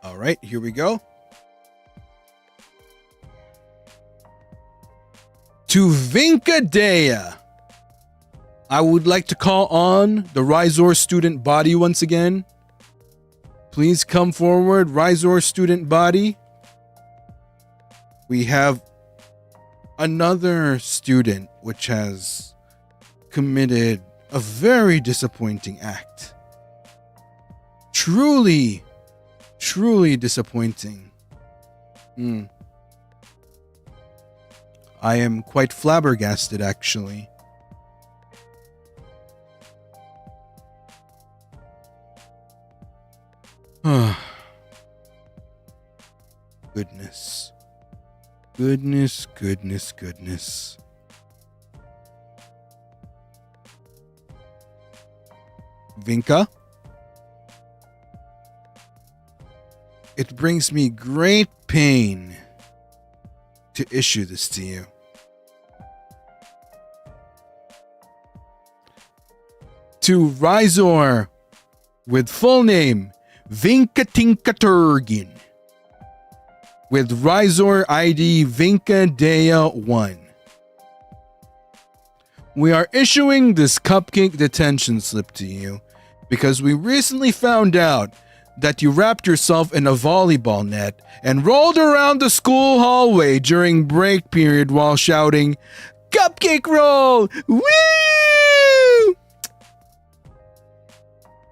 All right, here we go. To Vinka Dea, I would like to call on the Ryzar student body once again. Please come forward, Ryzar student body. We have another student which has committed a very disappointing act. Truly disappointing. I am quite flabbergasted, actually. Goodness. Vinka? It brings me great pain to issue this to you. To Ryzar with full name Vinka Tinkaturgin with Ryzar ID Vinka Dea 1. We are issuing this cupcake detention slip to you because we recently found out that you wrapped yourself in a volleyball net and rolled around the school hallway during break period while shouting, "Cupcake roll! Woo!"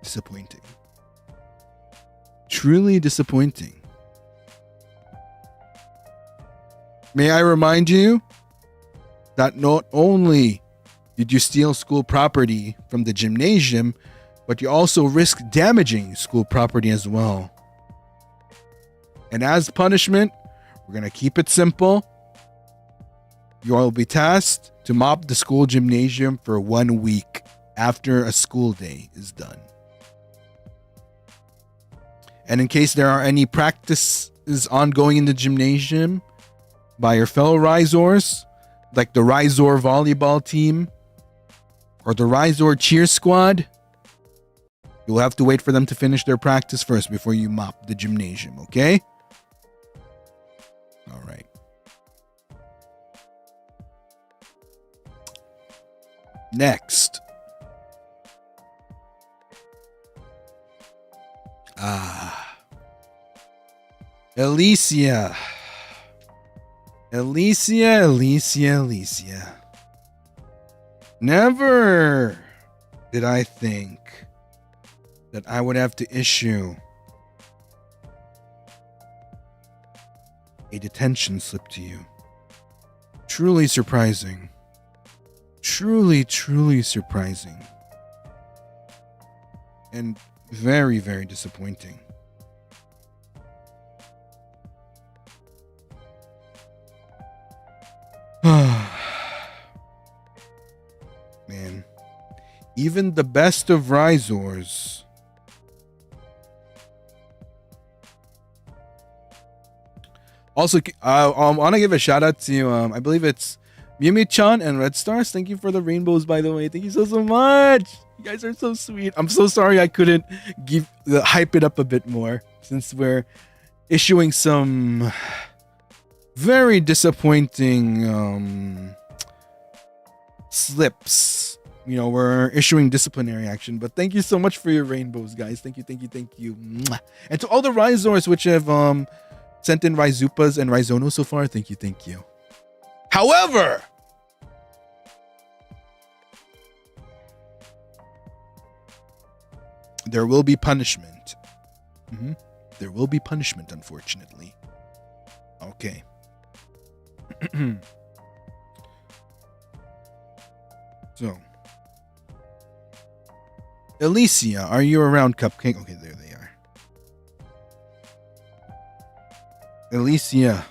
Disappointing. Truly disappointing. May I remind you that not only did you steal school property from the gymnasium, but you also risk damaging school property as well. And as punishment, we're going to keep it simple. You will be tasked to mop the school gymnasium for 1 week after a school day is done. And in case there are any practices ongoing in the gymnasium by your fellow Ryzars, like the Ryzar volleyball team or the Ryzar cheer squad, you'll have to wait for them to finish their practice first before you mop the gymnasium, okay? All right. Next. Alicia. Never did I think that I would have to issue a detention slip to you. Truly surprising. Truly surprising. And very, very disappointing. Man. Even the best of Ryzars Also, I want to give a shout out to I believe it's Mimi-chan and Red Stars. Thank you for the rainbows, by the way. Thank you so much. You guys are so sweet. I'm so sorry I couldn't hype it up a bit more since we're issuing some very disappointing slips. You know, we're issuing disciplinary action, but thank you so much for your rainbows, guys. Thank you. Mwah. And to all the Ryzors which have sent in Ryzupas and Ryzono so far, thank you. However, there will be punishment. There will be punishment, unfortunately. Okay. So, Alicia, are you around, Cupcake? Okay, there they are. Alicia,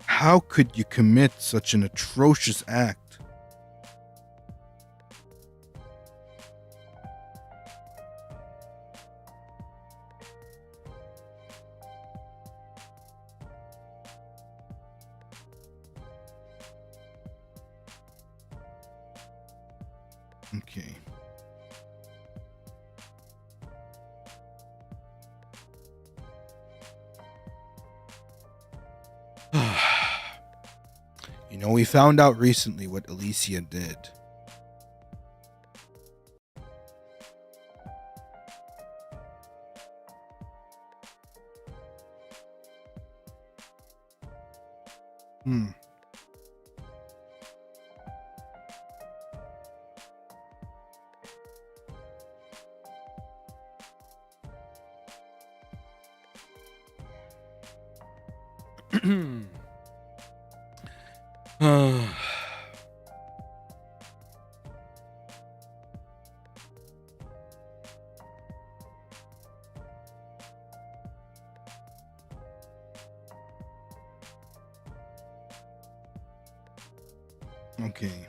how could you commit such an atrocious act? Okay. You know, we found out recently what Alicia did. Okay.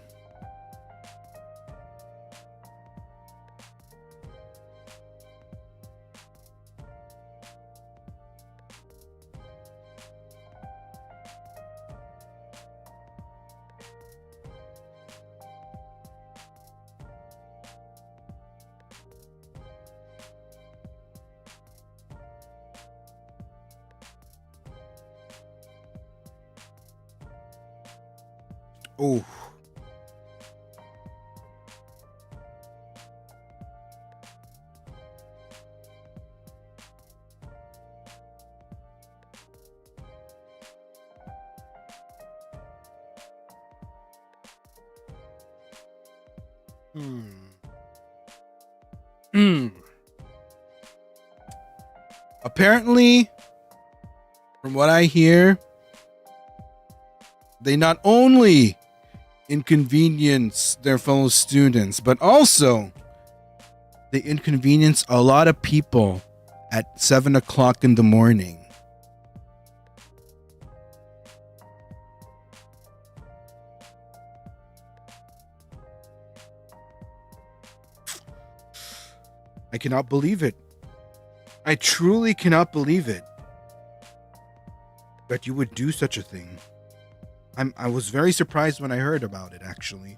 Oh. Apparently, from what I hear, they not only inconvenience their fellow students, but also they inconvenience a lot of people at 7 o'clock in the morning. I cannot believe it. I truly cannot believe it. That you would do such a thing. I was very surprised when I heard about it, actually.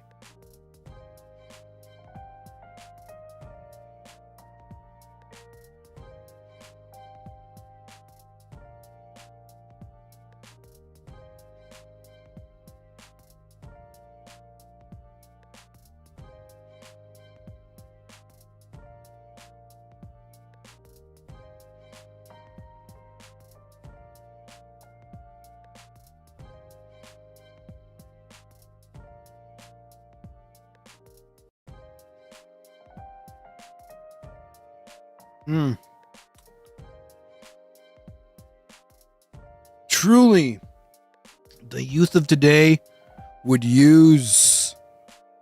Truly, the youth of today would use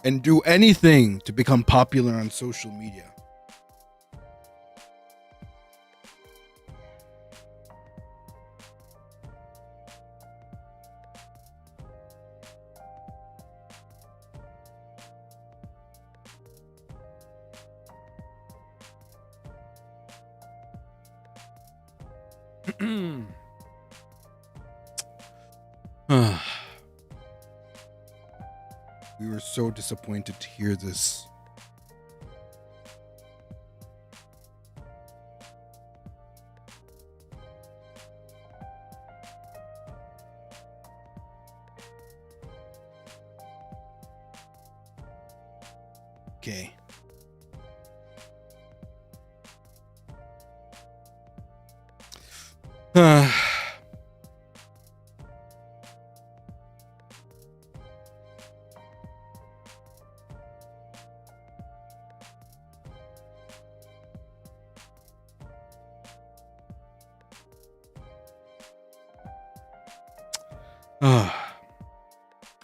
and do anything to become popular on social media. We were so disappointed to hear this. Okay.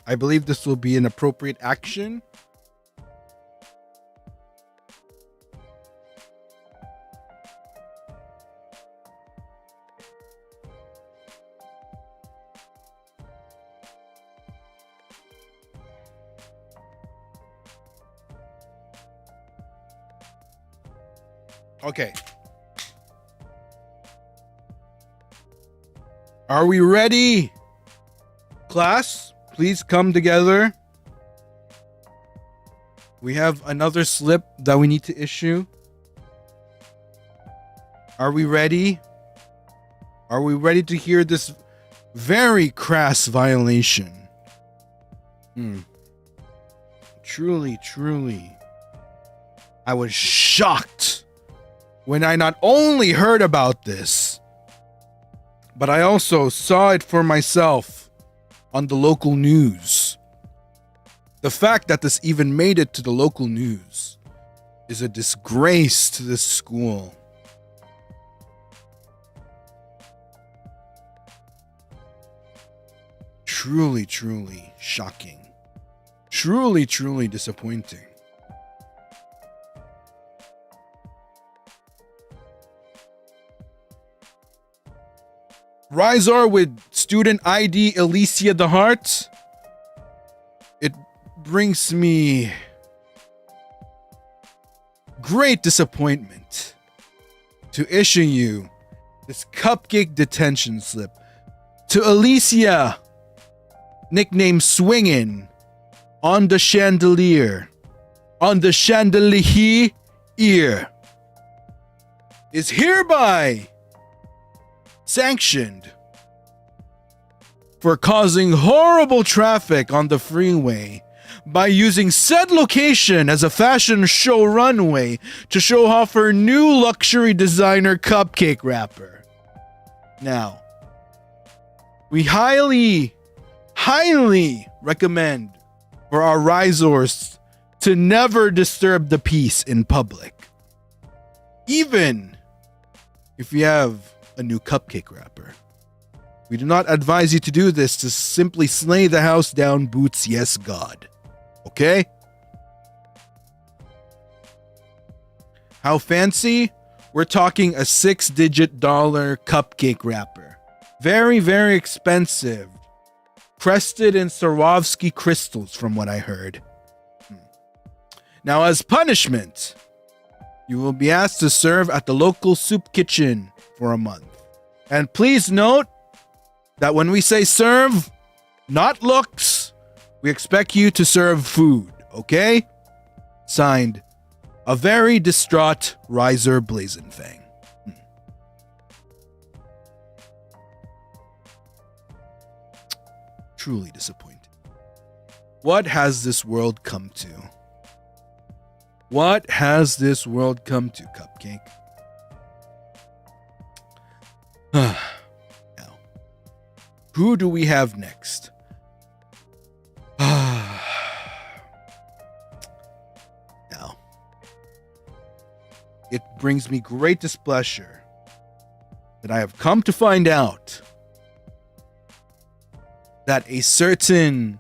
I believe this will be an appropriate action. Okay. Are we ready? Class, please come together. We have another slip that we need to issue. Are we ready? Are we ready to hear this very crass violation? Truly, truly. I was shocked when I not only heard about this, but I also saw it for myself on the local news. The fact that this even made it to the local news is a disgrace to this school. Truly, truly shocking. Truly, truly disappointing. Ryzar with student ID Alicia the Heart. It brings me great disappointment to issue you this cupcake detention slip. To Alicia, nickname Swingin', on the chandelier, ear, is hereby sanctioned for causing horrible traffic on the freeway by using said location as a fashion show runway to show off her new luxury designer cupcake wrapper. Now, we highly recommend for our Ryzars to never disturb the peace in public. Even if you have a new cupcake wrapper. We do not advise you to do this to simply slay the house down, boots, yes, God. Okay? How fancy? We're talking a $6-digit cupcake wrapper. Very, very expensive. Crested in Swarovski crystals, from what I heard. Now, as punishment, you will be asked to serve at the local soup kitchen for a month. And please note that when we say serve, not looks, we expect you to serve food, okay? Signed, a very distraught Ryzar Blazenfang. Truly disappointed. What has this world come to? What has this world come to, Cupcake? Now, who do we have next? Now, it brings me great displeasure that I have come to find out that a certain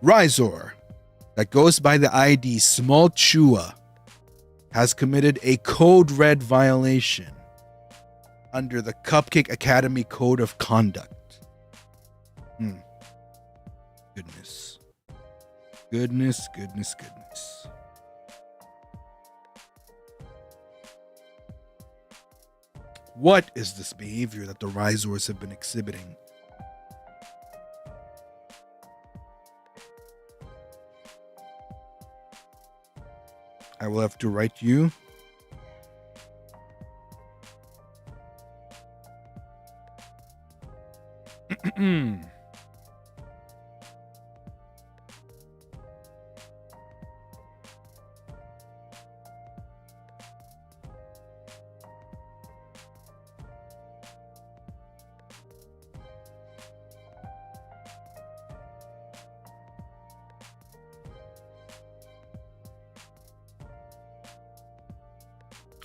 Ryzar that goes by the ID Small Chua has committed a code red violation under the Cupcake Academy Code of Conduct. Goodness. Goodness. What is this behavior that the Ryzars have been exhibiting? I will have to write you.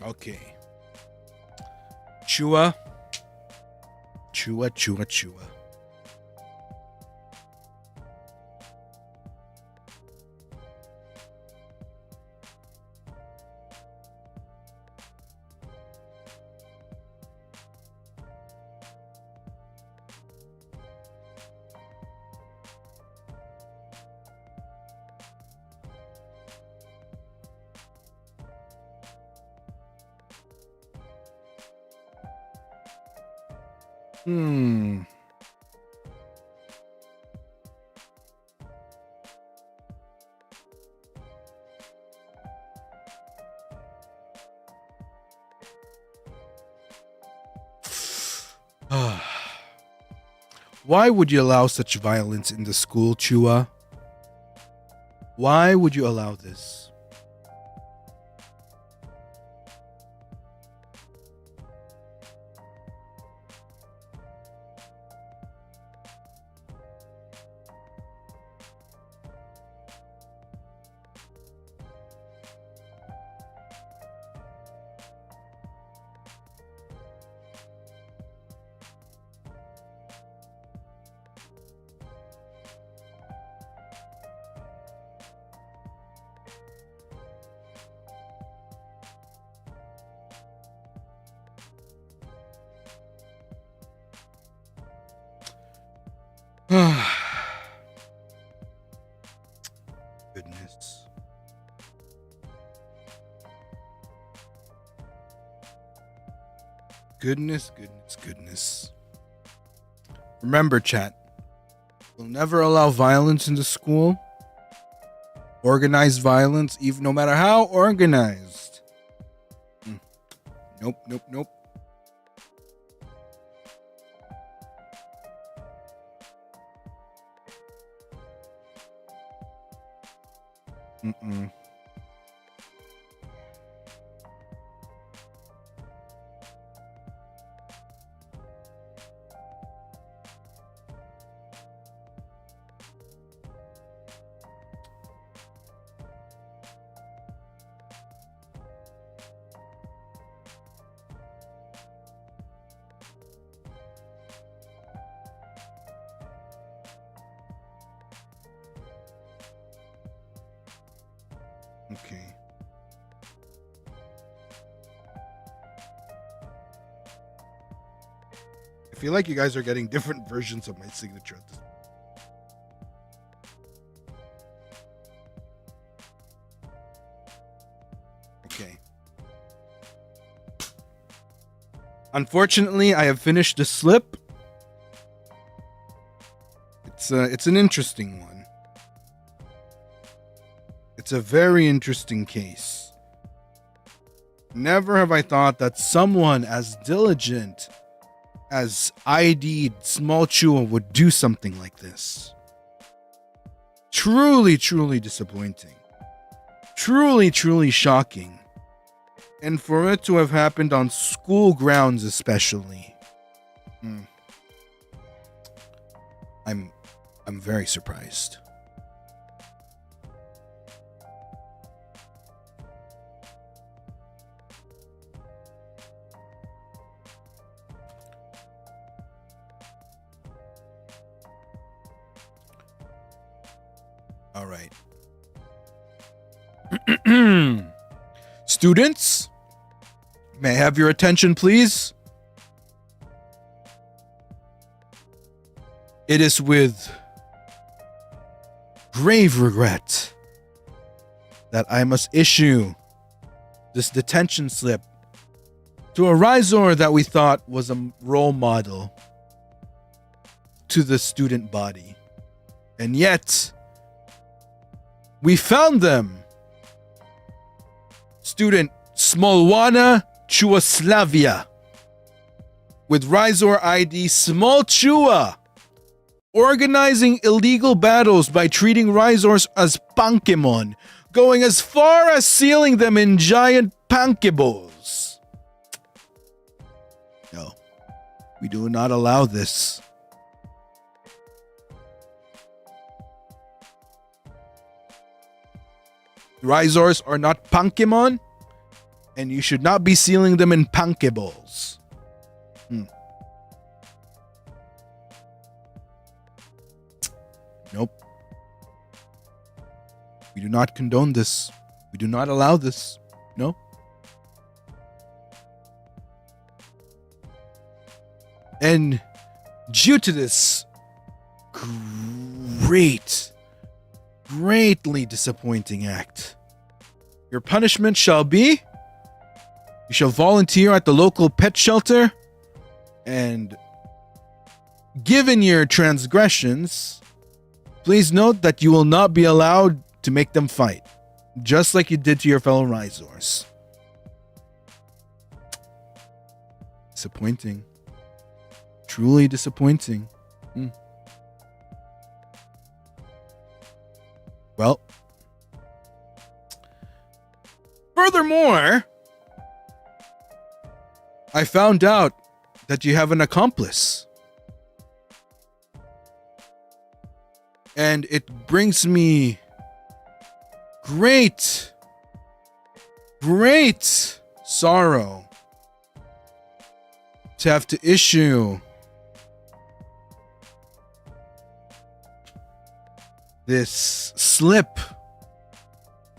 Okay. Chua. Chua, chua, chua. Why would you allow such violence in the school, Chua? Why would you allow this? Goodness. Goodness. Remember, chat, we'll never allow violence in the school. Organized violence, even no matter how organized. Nope. Okay. I feel like you guys are getting different versions of my signature at this point. Okay. Unfortunately, I have finished the slip. It's an interesting one. It's a very interesting case. Never have I thought that someone as diligent as ID'd Small Chua would do something like this. Truly disappointing. Truly shocking. And for it to have happened on school grounds especially. I'm very surprised. All right. Students, may I have your attention, please? It is with grave regret that I must issue this detention slip to a Ryzar that we thought was a role model to the student body. And yet, we found them student Smolwana Chuaslavia with Ryzar ID Small Chua, organizing illegal battles by treating Ryzars as Pankemon, going as far as sealing them in giant Pankeballs. No, we do not allow this. Ryzars are not Pankemon, and you should not be sealing them in Pankeballs. Nope. We do not condone this. We do not allow this. No. And due to this greatly disappointing act, your punishment shall be: you shall volunteer at the local pet shelter, and given your transgressions, please note that you will not be allowed to make them fight, just like you did to your fellow Ryzars. Disappointing. Truly disappointing. Well, furthermore, I found out that you have an accomplice. And it brings me great sorrow to have to issue this slip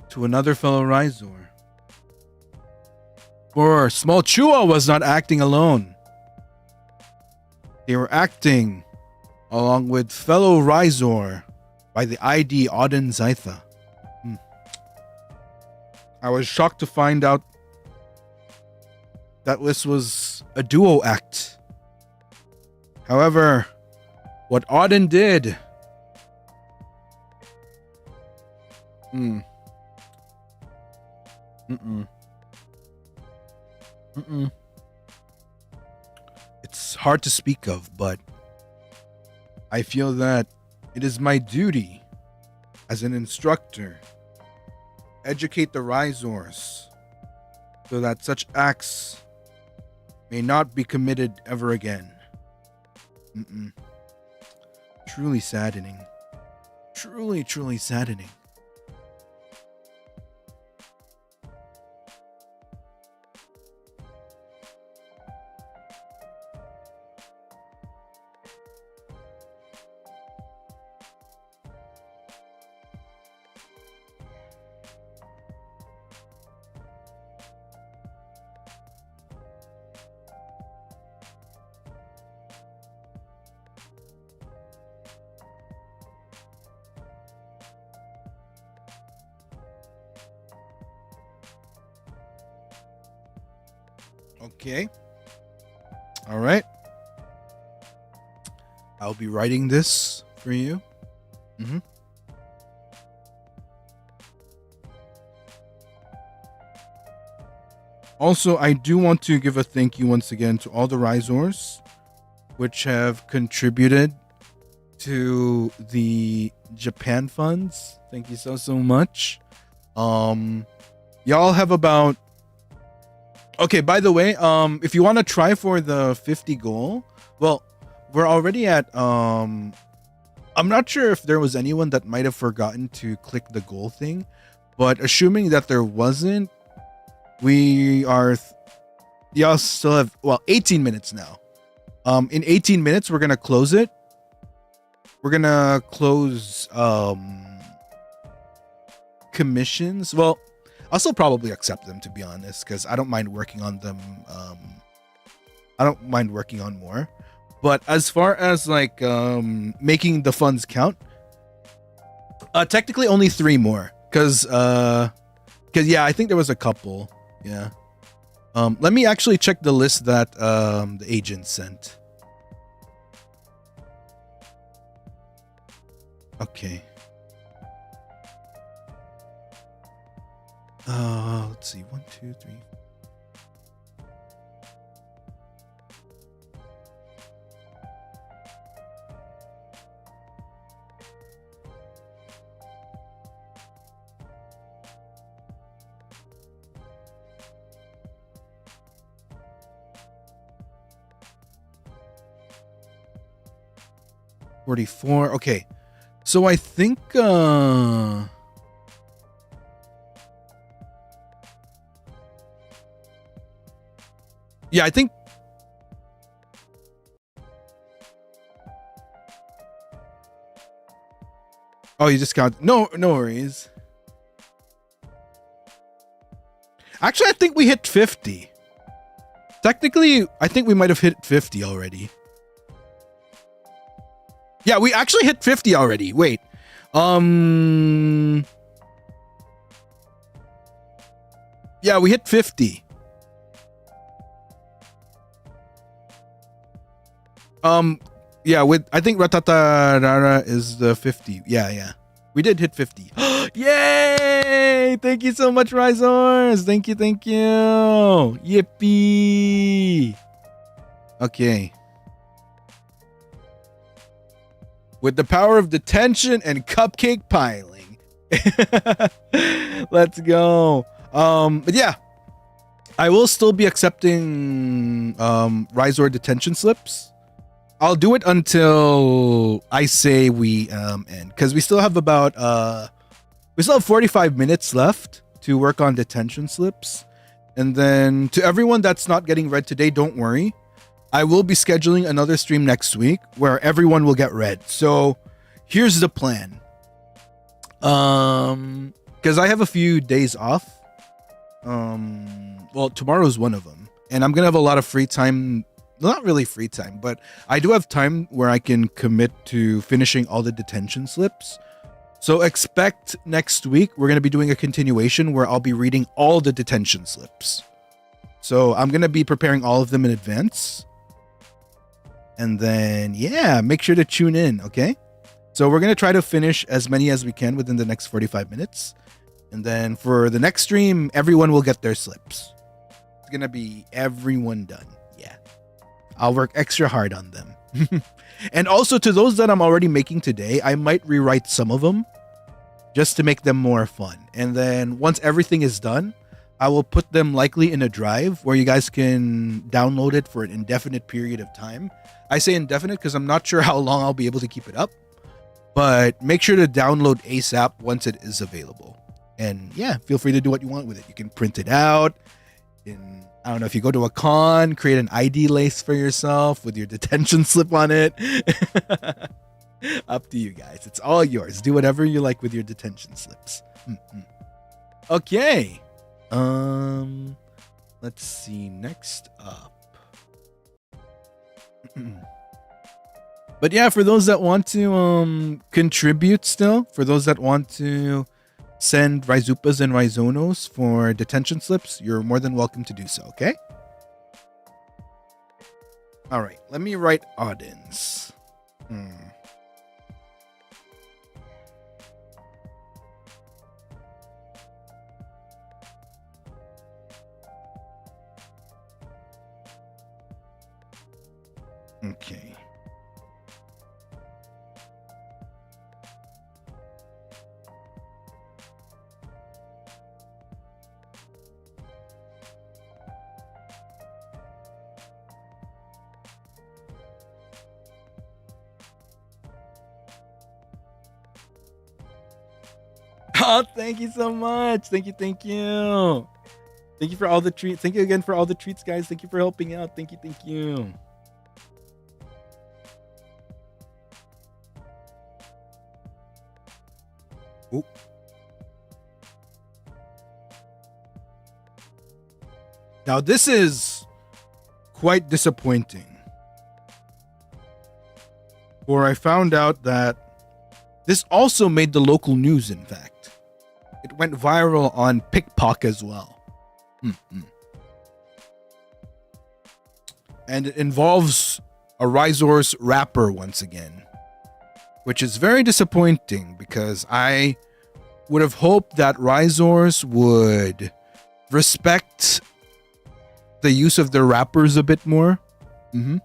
to another fellow Ryzar. For Small Chua was not acting alone. They were acting along with fellow Ryzar by the ID Auden Zytha. I was shocked to find out that this was a duo act. However, what Auden did... It's hard to speak of, but I feel that it is my duty as an instructor to educate the Ryzars so that such acts may not be committed ever again. Truly saddening. Truly saddening. Okay. All right. I'll be writing this for you. Also, I do want to give a thank you once again to all the Ryzars which have contributed to the Japan funds. Thank you so much. Y'all have about... Okay, by the way, if you want to try for the 50 goal, well, we're already at... I'm not sure if there was anyone that might have forgotten to click the goal thing, but assuming that there wasn't, we are... Y'all still have, 18 minutes now. In 18 minutes, we're going to close it. We're going to close commissions. Well, I'll still probably accept them, to be honest, because I don't mind working on them. I don't mind working on more. But as far as like making the funds count, technically only 3 more. Because yeah, I think there was a couple. Yeah. Let me actually check the list that the agent sent. Okay. Let's see. 1, 2, 3. $44. Okay. So I think yeah, I think oh, you just count. No worries. Actually, I think we hit 50. Technically, I think we might have hit 50 already. Yeah, we actually hit 50 already. Wait. Yeah, we hit 50. Yeah, with I think Ratatarara is the 50. Yeah. We did hit 50. Yay! Thank you so much, Ryzars. Thank you. Yippee! Okay. With the power of detention and cupcake piling. Let's go. But yeah, I will still be accepting Ryzar detention slips. I'll do it until I say we end, because we still have about 45 minutes left to work on detention slips. And then to everyone that's not getting read today, don't worry. I will be scheduling another stream next week where everyone will get read. So here's the plan. Because I have a few days off. Well, tomorrow's one of them. And I'm going to have a lot of free time. Not really free time, but I do have time where I can commit to finishing all the detention slips. So expect next week, we're going to be doing a continuation where I'll be reading all the detention slips. So I'm going to be preparing all of them in advance. And then, yeah, make sure to tune in, okay? So we're going to try to finish as many as we can within the next 45 minutes. And then for the next stream, everyone will get their slips. It's going to be everyone done. Yeah. I'll work extra hard on them. And also to those that I'm already making today, I might rewrite some of them just to make them more fun. And then once everything is done, I will put them likely in a drive where you guys can download it for an indefinite period of time. I say indefinite because I'm not sure how long I'll be able to keep it up. But make sure to download ASAP once it is available. And yeah, feel free to do what you want with it. You can print it out. I don't know, if you go to a con, create an ID lace for yourself with your detention slip on it. Up to you guys. It's all yours. Do whatever you like with your detention slips. Okay. Let's see. Next up. But yeah, for those that want to contribute still, for those that want to send Ryzupas and Ryzonos for detention slips, you're more than welcome to do so, okay? All right, let me write Audins. Okay. Oh, thank you so much. Thank you. Thank you for all the treats. Thank you again for all the treats, guys. Thank you for helping out. Thank you. Oh. Now this is quite disappointing. For I found out that this also made the local news, in fact. It went viral on PicPoc as well. And it involves a Ryzar's rapper once again. Which is very disappointing because I would have hoped that Ryzars would respect the use of their wrappers a bit more. Mm-hmm.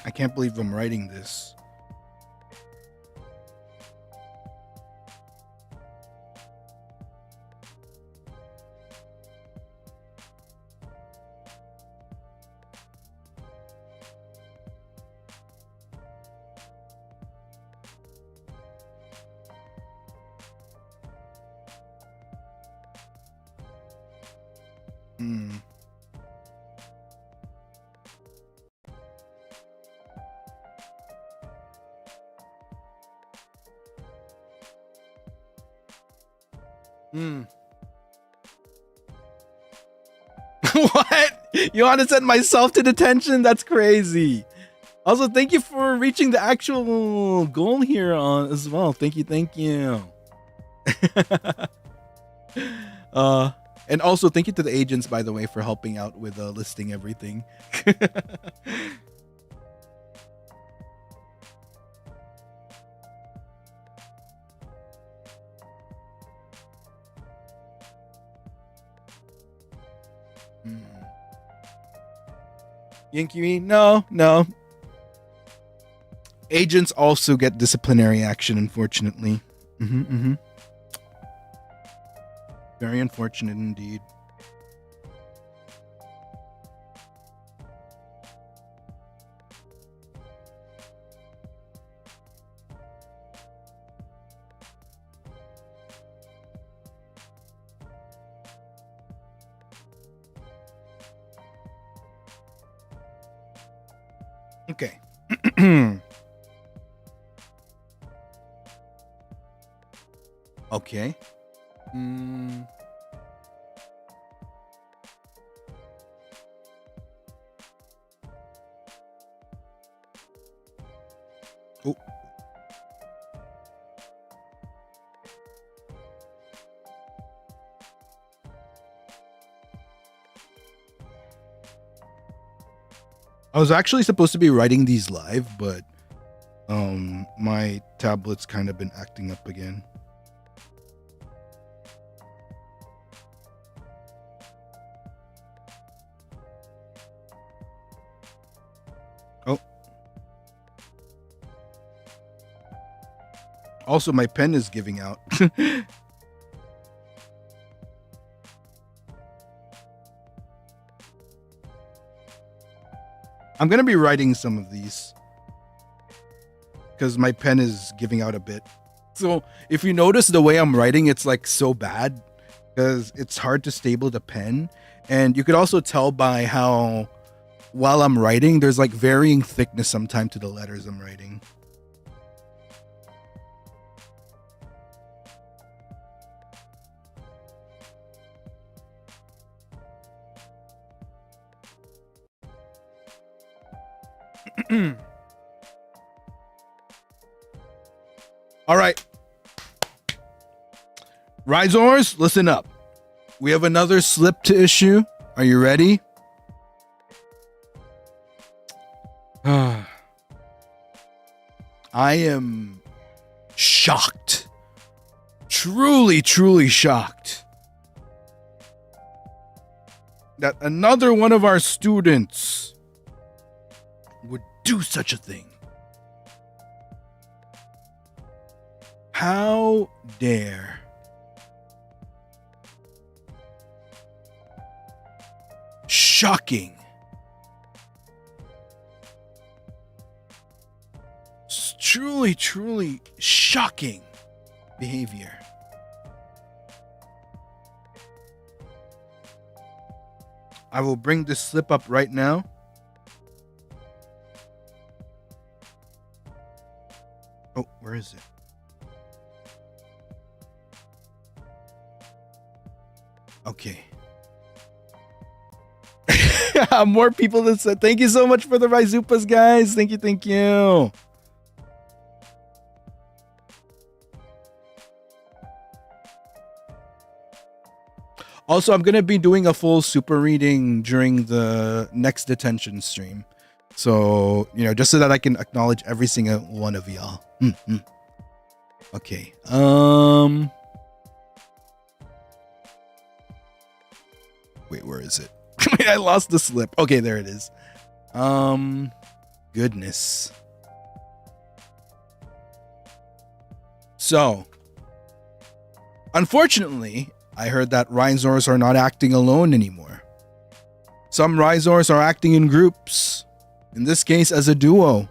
I can't believe I'm writing this. What? You want to send myself to detention? That's crazy. Also, thank you for reaching the actual goal here on as well. Thank you. And also thank you to the agents, by the way, for helping out with listing everything. Yankee, no. Agents also get disciplinary action, unfortunately. Very unfortunate indeed. Okay. Okay. Oh. I was actually supposed to be writing these live, but my tablet's kind of been acting up again. Oh. Also, my pen is giving out. I'm going to be writing some of these because my pen is giving out a bit. So if you notice the way I'm writing, it's like so bad because it's hard to stable the pen. And you could also tell by how while I'm writing, there's like varying thickness sometimes to the letters I'm writing. All right. Ryzars, listen up. We have another slip to issue. Are you ready? I am shocked. Truly shocked that another one of our students would do such a thing. How dare? Shocking. Truly shocking behavior. I will bring this slip up right now. Oh, where is it? Okay. More people that said thank you so much for the Ryzupas, guys. Thank you, thank you. Also, I'm gonna be doing a full super reading during the next detention stream. So, you know, just so that I can acknowledge every single one of y'all. Okay. Wait, where is it? Wait, I lost the slip. Okay, there it is. Goodness. So, unfortunately, I heard that Ryzars are not acting alone anymore. Some Ryzars are acting in groups. In this case, as a duo.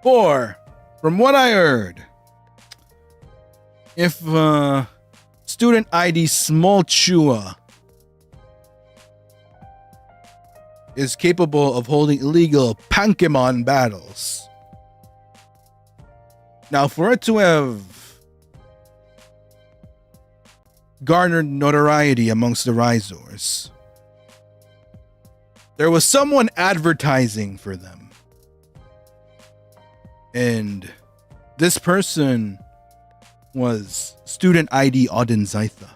For, from what I heard, if student ID Small Chua is capable of holding illegal Pokemon battles. Now, for it to have garnered notoriety amongst the Ryzars, there was someone advertising for them. And this person was student ID Auden Zytha.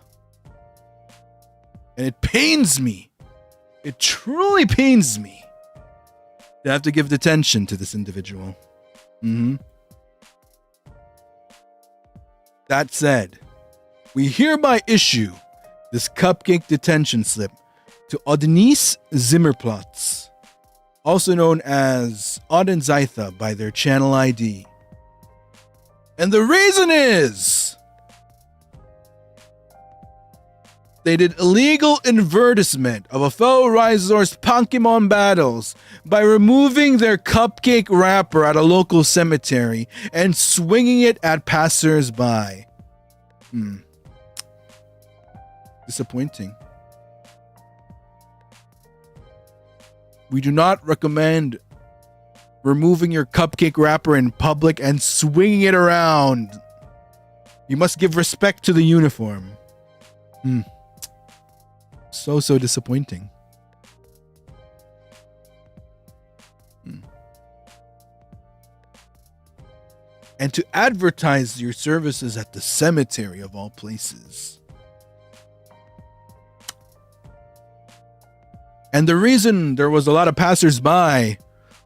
And it pains me. It truly pains me to have to give detention to this individual. That said, we hereby issue this cupcake detention slip to Audenice Zimmerplatz, also known as Auden Zytha by their channel ID. And the reason is they did illegal advertisement of a fellow Ryzar's Pokemon battles by removing their cupcake wrapper at a local cemetery and swinging it at passers-by. Disappointing. We do not recommend removing your cupcake wrapper in public and swinging it around. You must give respect to the uniform. So disappointing. And to advertise your services at the cemetery of all places. And the reason there was a lot of passers-by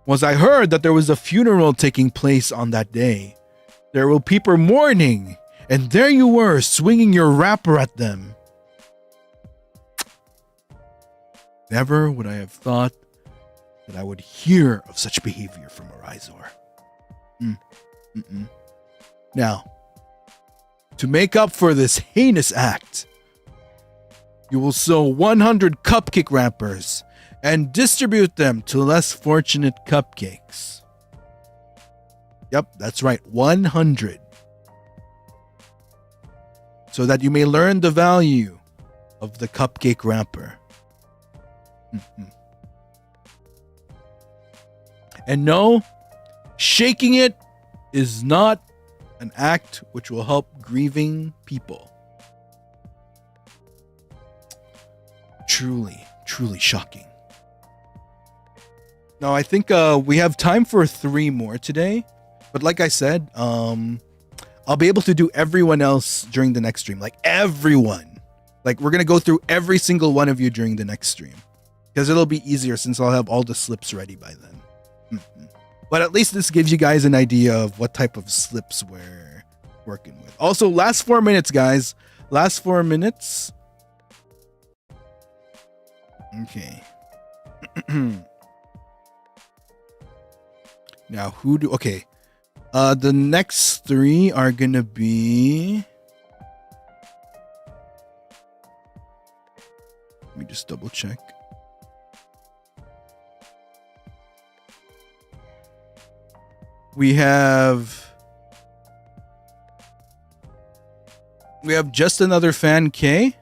was I heard that there was a funeral taking place on that day. There were people mourning, and there you were swinging your wrapper at them. Never would I have thought that I would hear of such behavior from a Ryzar. Now, to make up for this heinous act, you will sew 100 cupcake wrappers and distribute them to less fortunate cupcakes. Yep, that's right, 100. So that you may learn the value of the cupcake wrapper. And no, shaking it is not an act which will help grieving people. Truly shocking. Now, I think we have time for 3 more today. But like I said, I'll be able to do everyone else during the next stream. Like everyone. Like we're going to go through every single one of you during the next stream. Because it'll be easier since I'll have all the slips ready by then. But at least this gives you guys an idea of what type of slips we're working with. Also, last 4 minutes, guys. Last 4 minutes. Okay. Now, okay. The next 3 are gonna be... Let me just double check. We have Just Another Fan K,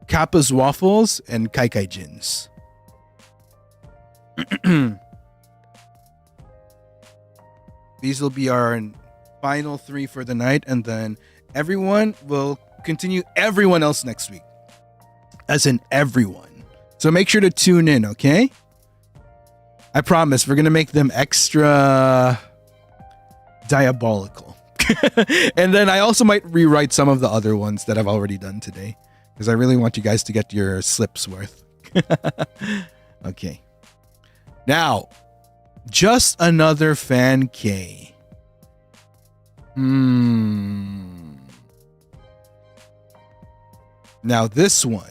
Kappa's Waffles, and Kai Kai Jins. These will be our final 3 for the night, and then everyone will continue everyone else next week. As in everyone. So make sure to tune in, okay? I promise we're going to make them extra diabolical. And then I also might rewrite some of the other ones that I've already done today, because I really want you guys to get your slips worth. Okay. Now, just another fan K. Now this one.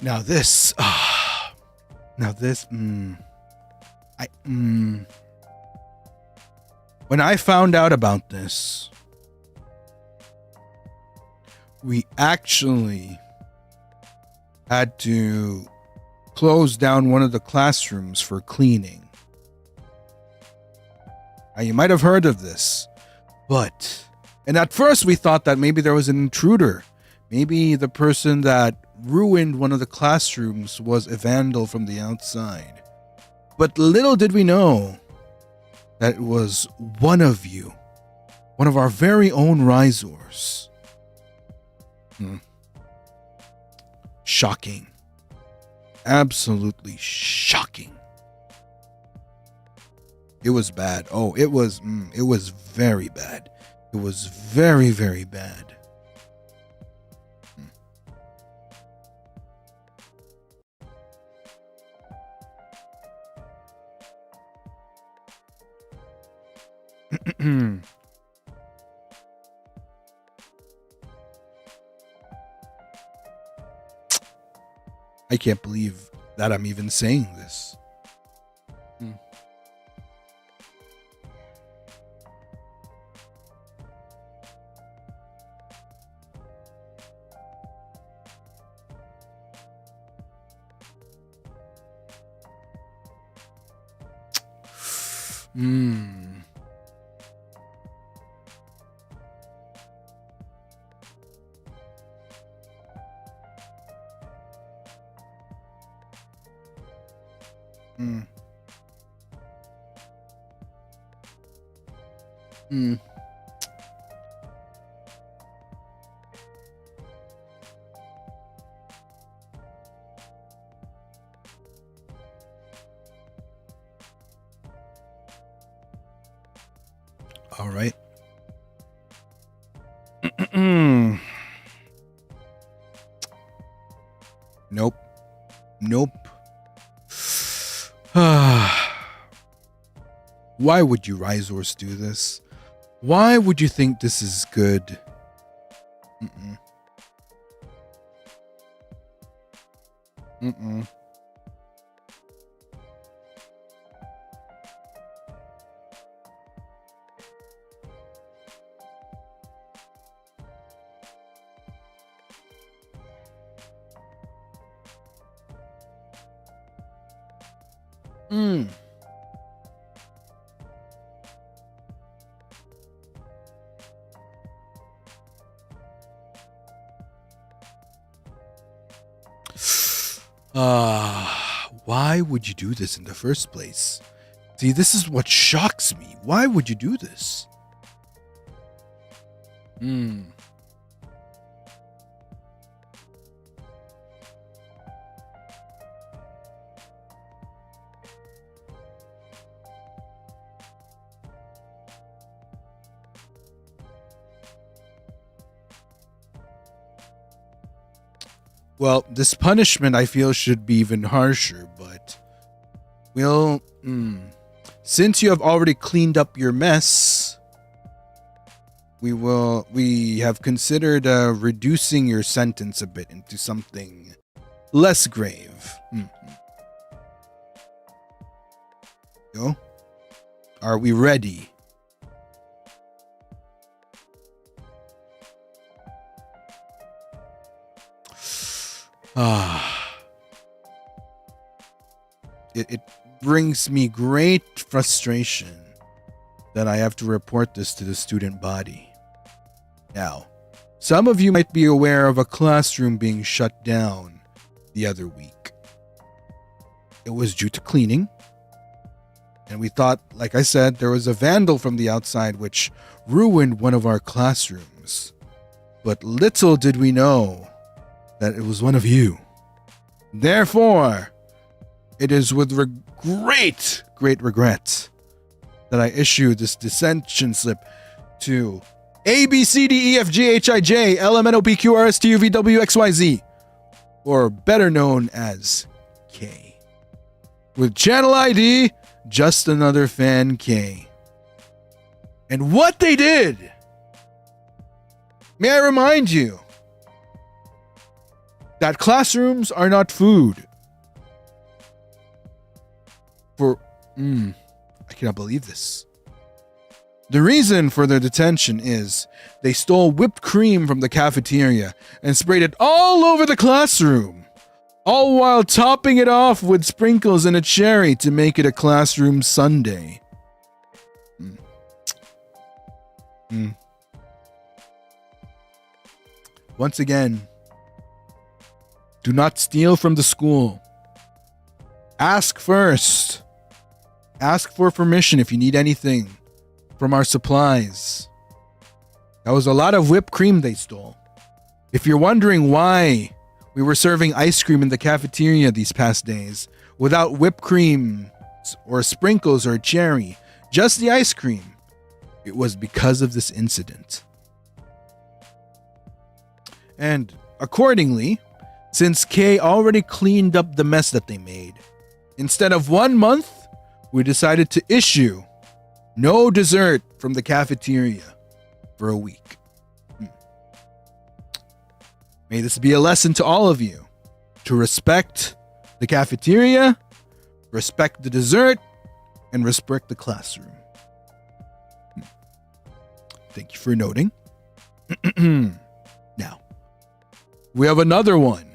Now this, when I found out about this, we actually had to close down one of the classrooms for cleaning. Now, you might have heard of this, and at first we thought that maybe there was an intruder. Maybe the person that ruined one of the classrooms was a vandal from the outside. But little did we know that it was one of you, one of our very own Ryzars. Shocking. Absolutely shocking. It was bad. Oh, it was very bad. It was very, very bad. I can't believe that I'm even saying this. All right. Nope. Why would you Ryzars do this? Why would you think this is good? Why would you do this in the first place? See, this is what shocks me. Why would you do this? Well, this punishment I feel should be even harsher, but since you have already cleaned up your mess, we have considered reducing your sentence a bit into something less grave. Go. Are we ready? It brings me great frustration that I have to report this to the student body. Now, some of you might be aware of a classroom being shut down the other week. It was due to cleaning, and we thought, like I said, there was a vandal from the outside which ruined one of our classrooms. But little did we know that it was one of you. Therefore, it is with great regret that I issue this detention slip to A, B, C, D, E, F, G, H, I, J, L, M, N, O, P, Q, R, S, T, U, V, W, X, Y, Z, or better known as K. With channel ID, just another fan K. And what they did, may I remind you, that classrooms are not food. I cannot believe this. The reason for their detention is they stole whipped cream from the cafeteria and sprayed it all over the classroom, all while topping it off with sprinkles and a cherry to make it a classroom sundae. Once again, do not steal from the school. Ask first. Ask for permission if you need anything from our supplies. That was a lot of whipped cream they stole. If you're wondering why we were serving ice cream in the cafeteria these past days without whipped cream or sprinkles or cherry, just the ice cream, it was because of this incident. And accordingly, since Kay already cleaned up the mess that they made, instead of 1 month, we decided to issue no dessert from the cafeteria for a week. May this be a lesson to all of you to respect the cafeteria, respect the dessert, and respect the classroom. Thank you for noting. Now, we have another one.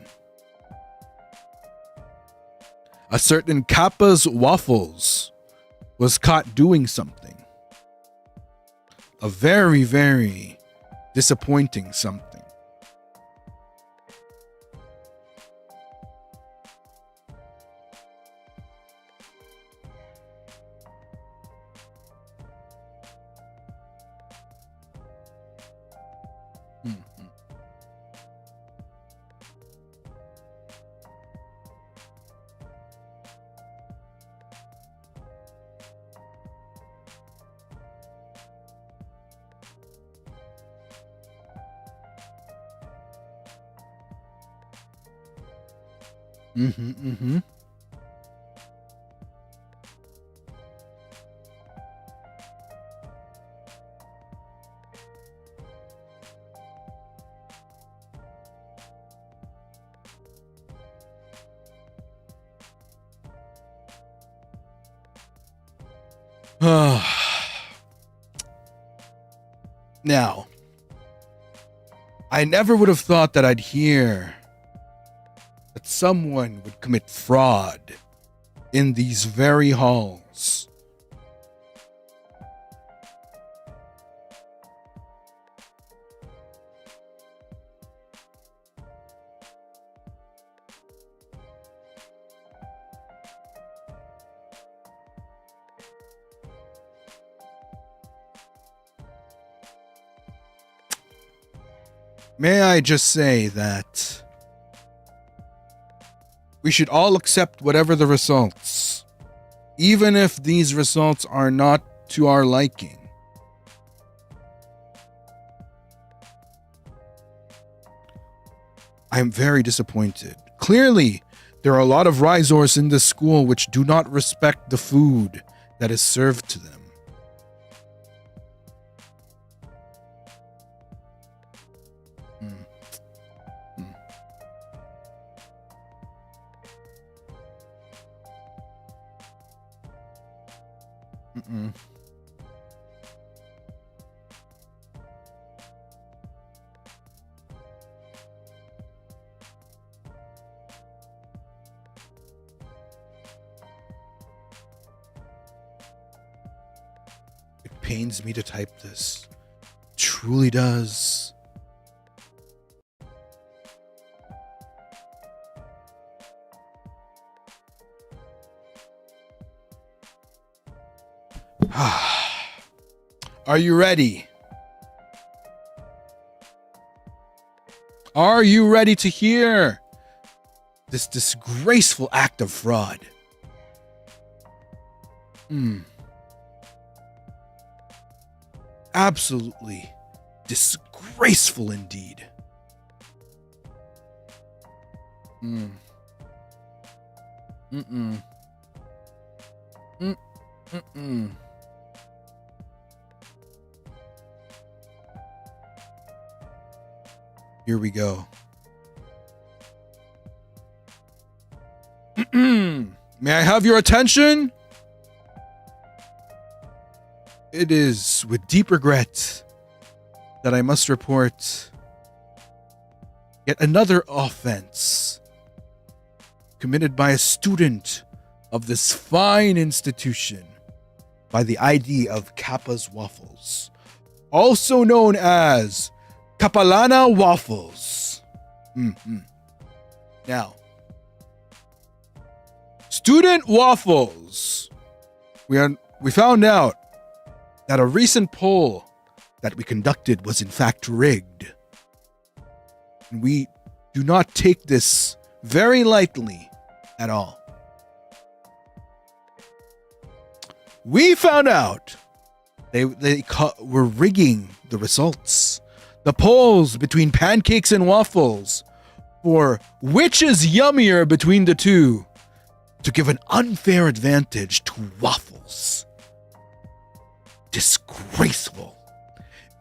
A certain Kappa's Waffles was caught doing something. A very, very disappointing something. Now, I never would have thought that I'd hear that someone would commit fraud in these very halls. May I just say that we should all accept whatever the results, even if these results are not to our liking. I am very disappointed. Clearly, there are a lot of Ryzars in this school which do not respect the food that is served to them. pains me to type this. Truly does. Are you ready? Are you ready to hear this disgraceful act of fraud? Absolutely disgraceful indeed. Here we go. May I have your attention? It is with deep regret that I must report yet another offense committed by a student of this fine institution by the ID of Kappa's Waffles, also known as Kapalana Waffles. Now, Student Waffles, we found out that a recent poll that we conducted was in fact rigged. And we do not take this very lightly at all. We found out they were rigging the results. The polls between pancakes and waffles for which is yummier between the two to give an unfair advantage to waffles. Disgraceful.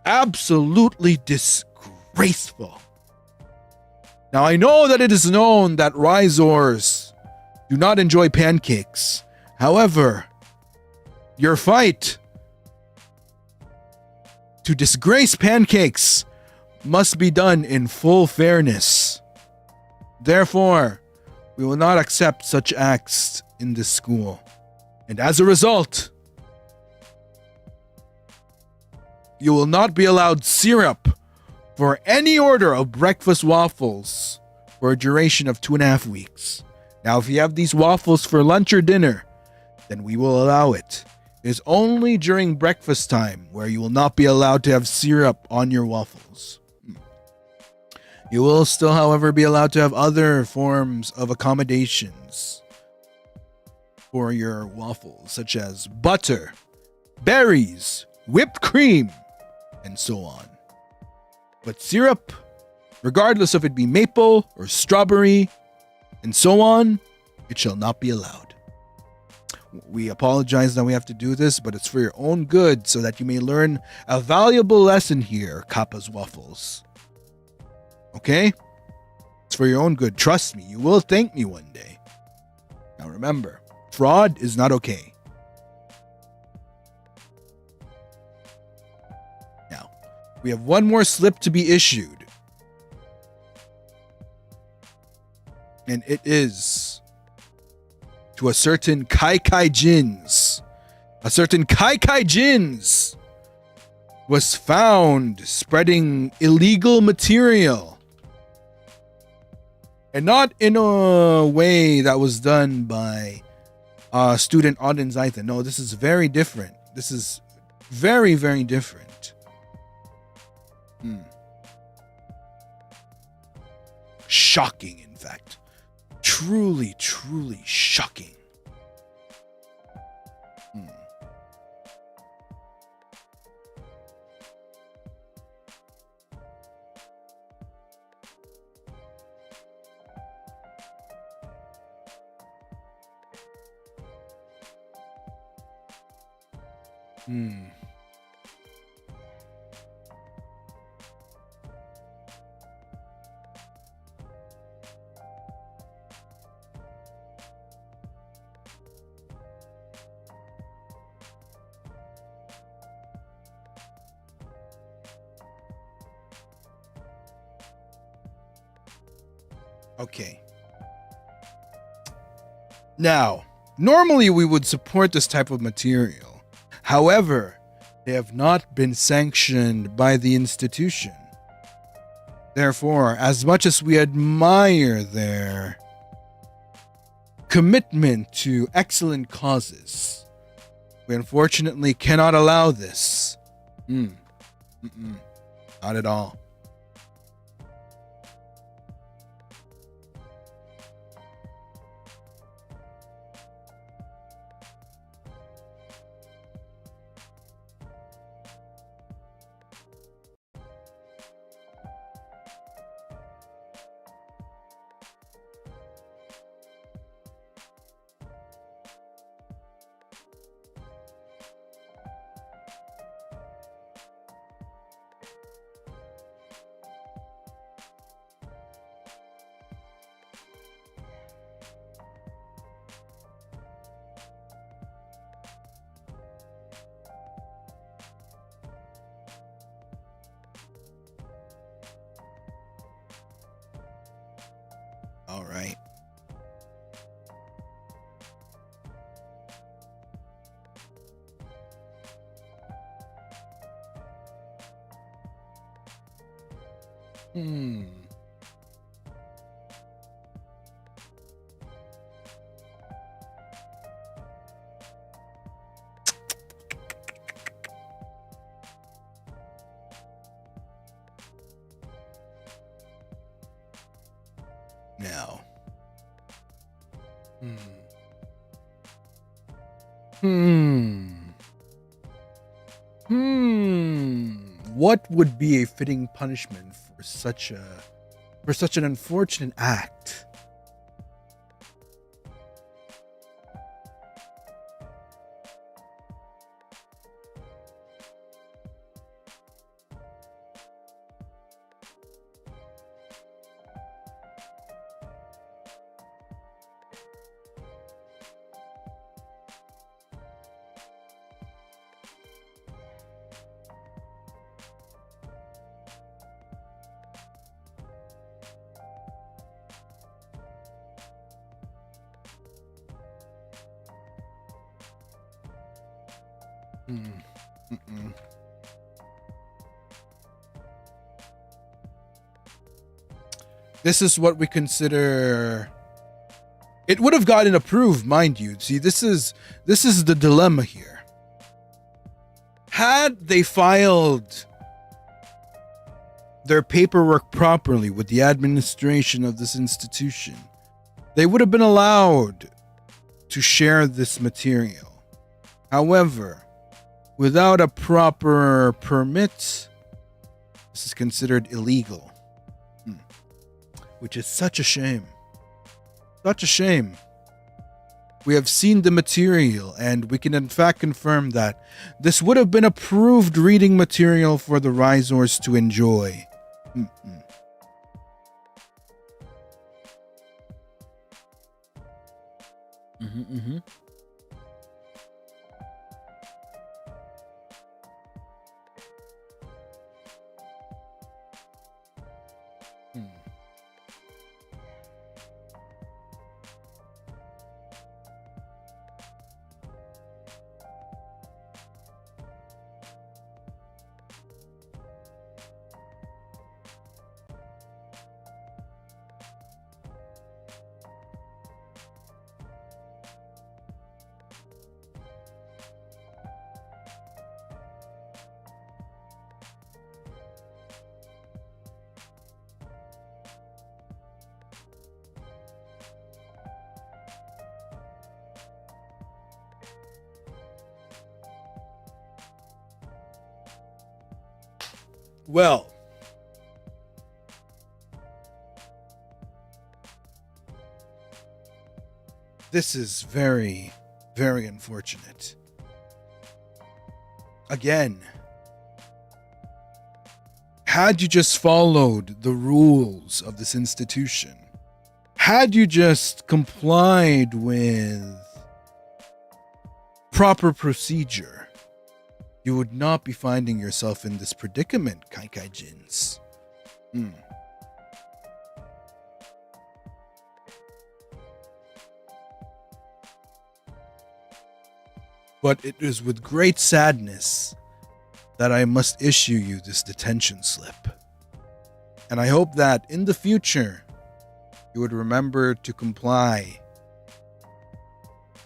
Absolutely disgraceful. Now I know that it is known that Ryzars do not enjoy pancakes. However, your fight to disgrace pancakes must be done in full fairness. Therefore, we will not accept such acts in this school. And as a result, you will not be allowed syrup for any order of breakfast waffles for a duration of 2.5 weeks. Now, if you have these waffles for lunch or dinner, then we will allow it. It is only during breakfast time where you will not be allowed to have syrup on your waffles. You will still, however, be allowed to have other forms of accommodations for your waffles, such as butter, berries, whipped cream, and so on. But syrup, regardless if it be maple or strawberry, and so on, it shall not be allowed. We apologize that we have to do this, but it's for your own good so that you may learn a valuable lesson here, Kappa's Waffles. Okay? It's for your own good. Trust me, you will thank me one day. Now remember, fraud is not okay. Now, we have one more slip to be issued. And it is to a certain Kai Jins. A certain Kai Jins was found spreading illegal material. And not in a way that was done by student Auden Zaitha. No, this is very different. This is very, very different. Shocking, in fact. Truly, truly shocking. Okay. Now, normally we would support this type of material. However, They have not been sanctioned by the institution. Therefore, as much as we admire their commitment to excellent causes, we unfortunately cannot allow this. Not at all. All right. Now. What would be a fitting punishment for such an unfortunate act? This is what we consider. It would have gotten approved, mind you. See, this is the dilemma here. Had they filed their paperwork properly with the administration of this institution, they would have been allowed to share this material. However, without a proper permit, this is considered illegal. Which is such a shame. Such a shame. We have seen the material, and we can in fact confirm that this would have been approved reading material for the Ryzars to enjoy. Well, this is very, very unfortunate. Again, had you just followed the rules of this institution, had you just complied with proper procedure, you would not be finding yourself in this predicament, Kaikai Jins. But it is with great sadness that I must issue you this detention slip. And I hope that in the future, you would remember to comply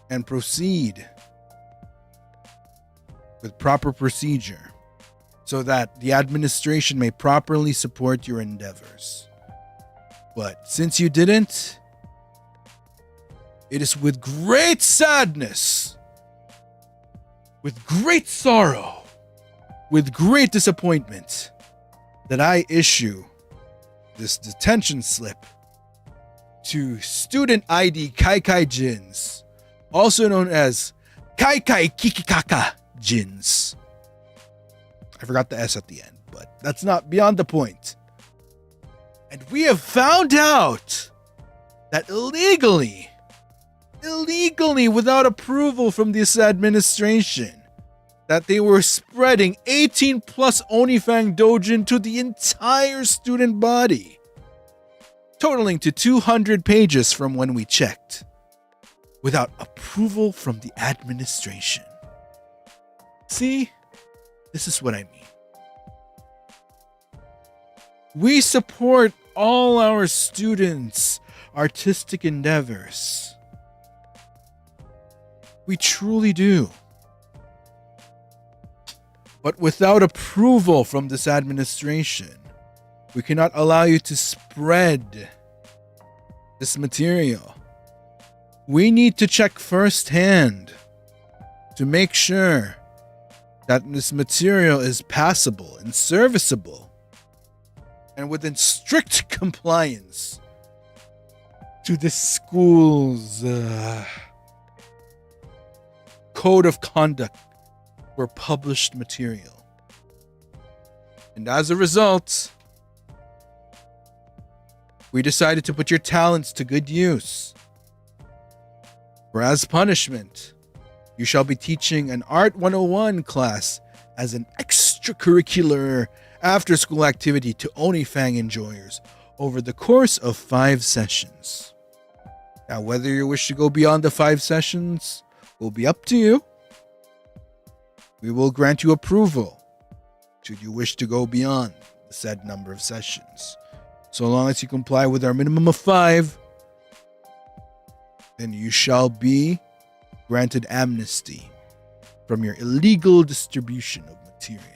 and proceed with proper procedure so that the administration may properly support your endeavors. But since you didn't, it is with great sadness, with great sorrow, with great disappointment that I issue this detention slip to student ID Kaikai Jins, also known as Kaikai Kikikaka Jins. I forgot the S at the end, but that's not beyond the point. And we have found out that illegally, without approval from this administration, that they were spreading 18 plus Onifang Dojin to the entire student body, totaling to 200 pages from when we checked, without approval from the administration. See, this is what I mean. We support all our students' artistic endeavors. We truly do. But without approval from this administration, we cannot allow you to spread this material. We need to check firsthand to make sure that this material is passable and serviceable and within strict compliance to the school's code of conduct for published material. And as a result, we decided to put your talents to good use. For as punishment, you shall be teaching an Art 101 class as an extracurricular after-school activity to Onifang enjoyers over the course of 5 sessions. Now, whether you wish to go beyond the 5 sessions will be up to you. We will grant you approval should you wish to go beyond the said number of sessions. So long as you comply with our minimum of 5, then you shall be granted amnesty from your illegal distribution of material.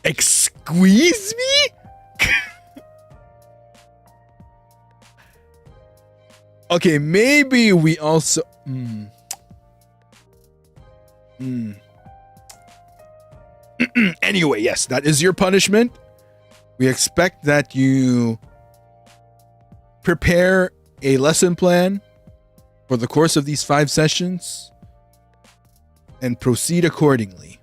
Excuse me? Okay, maybe we also... Anyway, yes, that is your punishment. We expect that you prepare a lesson plan for the course of these 5 sessions and proceed accordingly.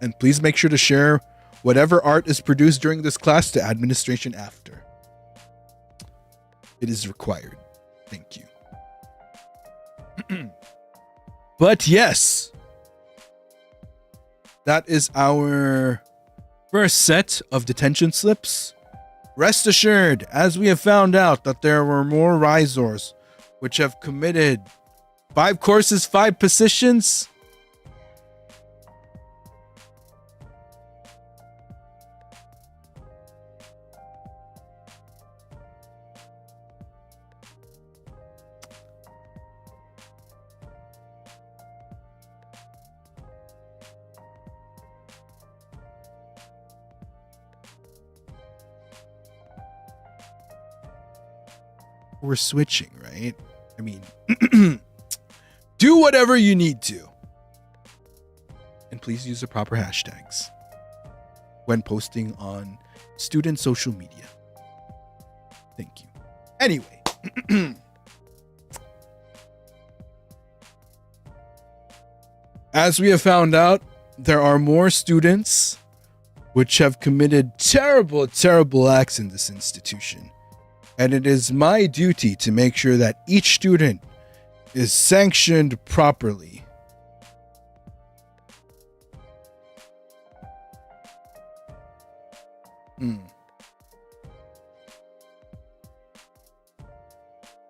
And please make sure to share whatever art is produced during this class to administration after. It is required. Thank you. But yes, that is our first set of detention slips. Rest assured, as we have found out that there were more Ryzars which have committed 5 courses, 5 positions. We're switching, right? I mean, do whatever you need to. And please use the proper hashtags when posting on student social media. Thank you. Anyway. As we have found out, there are more students which have committed terrible, terrible acts in this institution. And it is my duty to make sure that each student is sanctioned properly.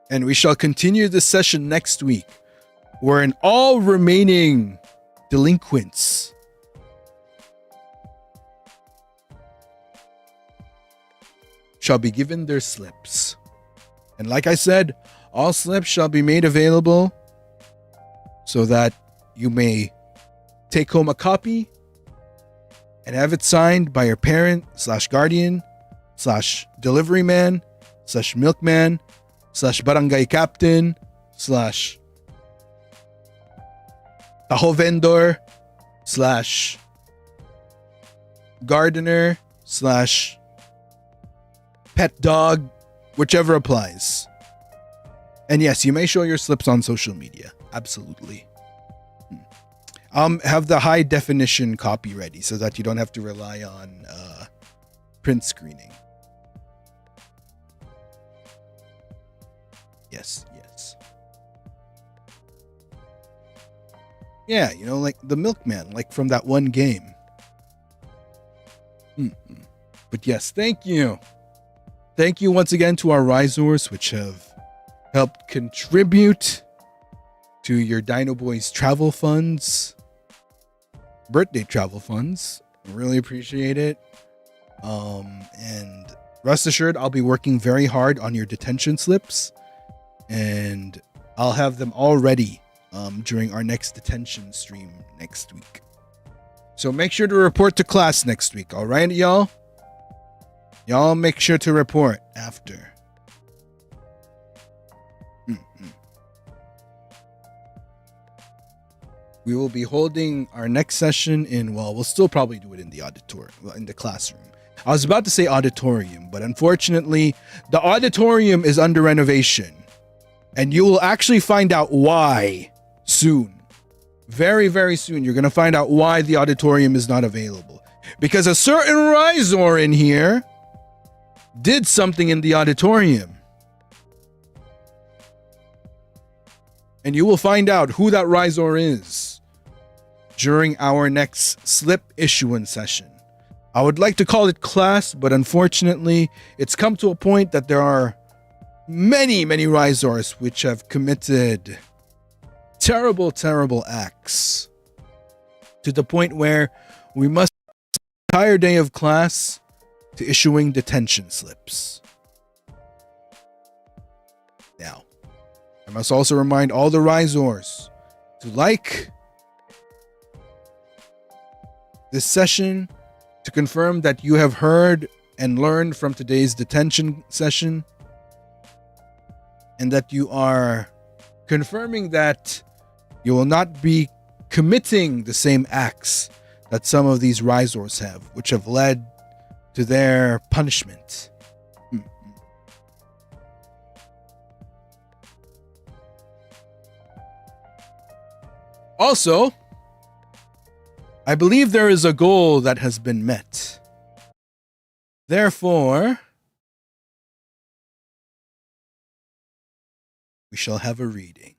And we shall continue this session next week, wherein all remaining delinquents shall be given their slips. And like I said, all slips shall be made available so that you may take home a copy and have it signed by your parent / guardian / delivery man / milkman / barangay captain / taho vendor / gardener / pet dog, whichever applies. And yes, you may show your slips on social media. Absolutely. Have the high definition copy ready so that you don't have to rely on print screening. Yes. Yeah, you know, like the milkman, like from that one game. But yes, thank you. Thank you once again to our Ryzars, which have helped contribute to your Dinoboy's travel funds, birthday travel funds. I really appreciate it. And rest assured, I'll be working very hard on your detention slips, and I'll have them all ready during our next detention stream next week. So make sure to report to class next week, all right, y'all? Y'all make sure to report after. We will be holding our next session in, well, we'll still probably do it in the auditorium, in the classroom. I was about to say auditorium, but unfortunately, the auditorium is under renovation. And you will actually find out why soon. Very, very soon, you're going to find out why the auditorium is not available. Because a certain Ryzar in here did something in the auditorium. And you will find out who that Ryzar is during our next slip issuance session. I would like to call it class, but unfortunately, it's come to a point that there are many Ryzars which have committed terrible acts to the point where we must spend an entire day of class to issuing detention slips. Now, I must also remind all the Ryzars to like this session to confirm that you have heard and learned from today's detention session, and that you are confirming that you will not be committing the same acts that some of these Ryzars have, which have led to their punishment. Also, I believe there is a goal that has been met. Therefore, we shall have a reading.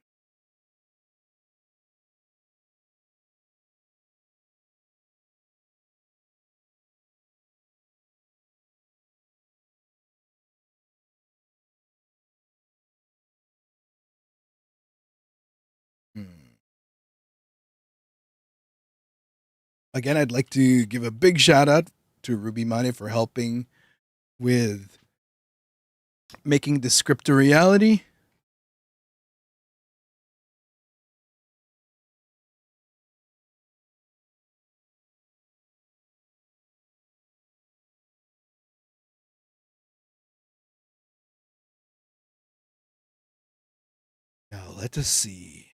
Again, I'd like to give a big shout out to Ruby Mane for helping with making the script a reality. Now, let us see.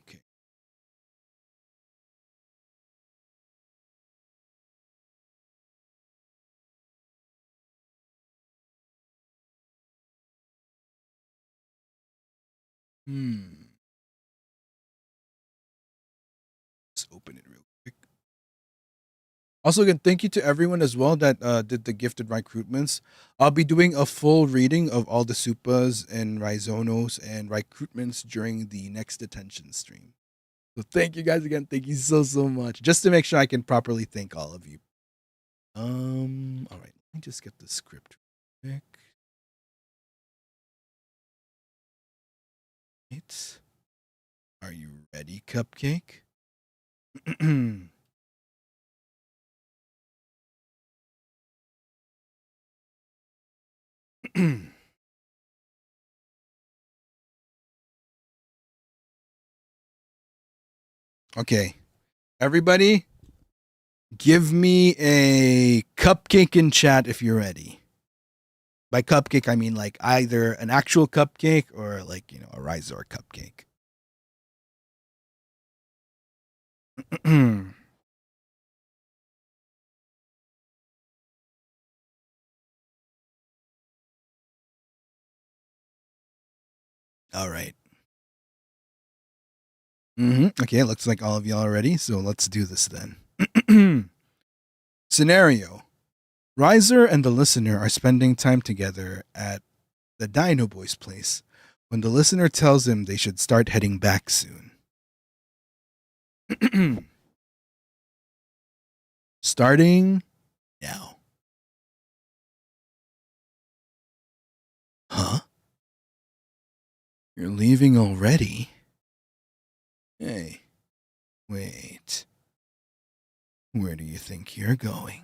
Okay. open it real quick. Also, again, thank you to everyone as well that did the gifted recruitments. I'll be doing a full reading of all the Supas and Rhizonos and recruitments during the next detention stream. So thank you guys again. Thank you so much. Just to make sure I can properly thank all of you. All right. Let me just get the script quick. Right. Are you ready, Cupcake? Okay. Everybody, give me a cupcake in chat if you're ready. By cupcake, I mean like either an actual cupcake or like, you know, a Ryzar cupcake. All right. Okay, looks like all of y'all are ready, so let's do this then. Scenario. Ryzar and the listener are spending time together at the Dinoboi's place when the listener tells him they should start heading back soon. Starting now. Huh? You're leaving already? Hey, wait. Where do you think you're going?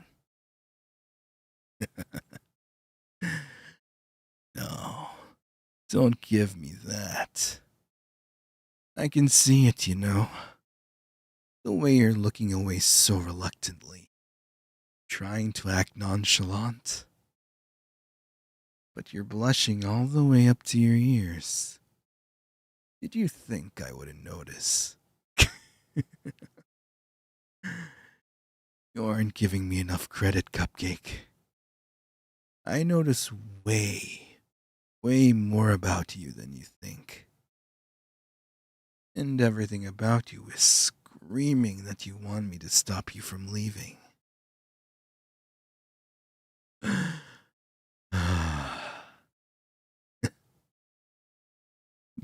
No, don't give me that. I can see it, you know. The way you're looking away so reluctantly, trying to act nonchalant. But you're blushing all the way up to your ears. Did you think I wouldn't notice? You aren't giving me enough credit, Cupcake. I notice way more about you than you think. And everything about you is screaming that you want me to stop you from leaving.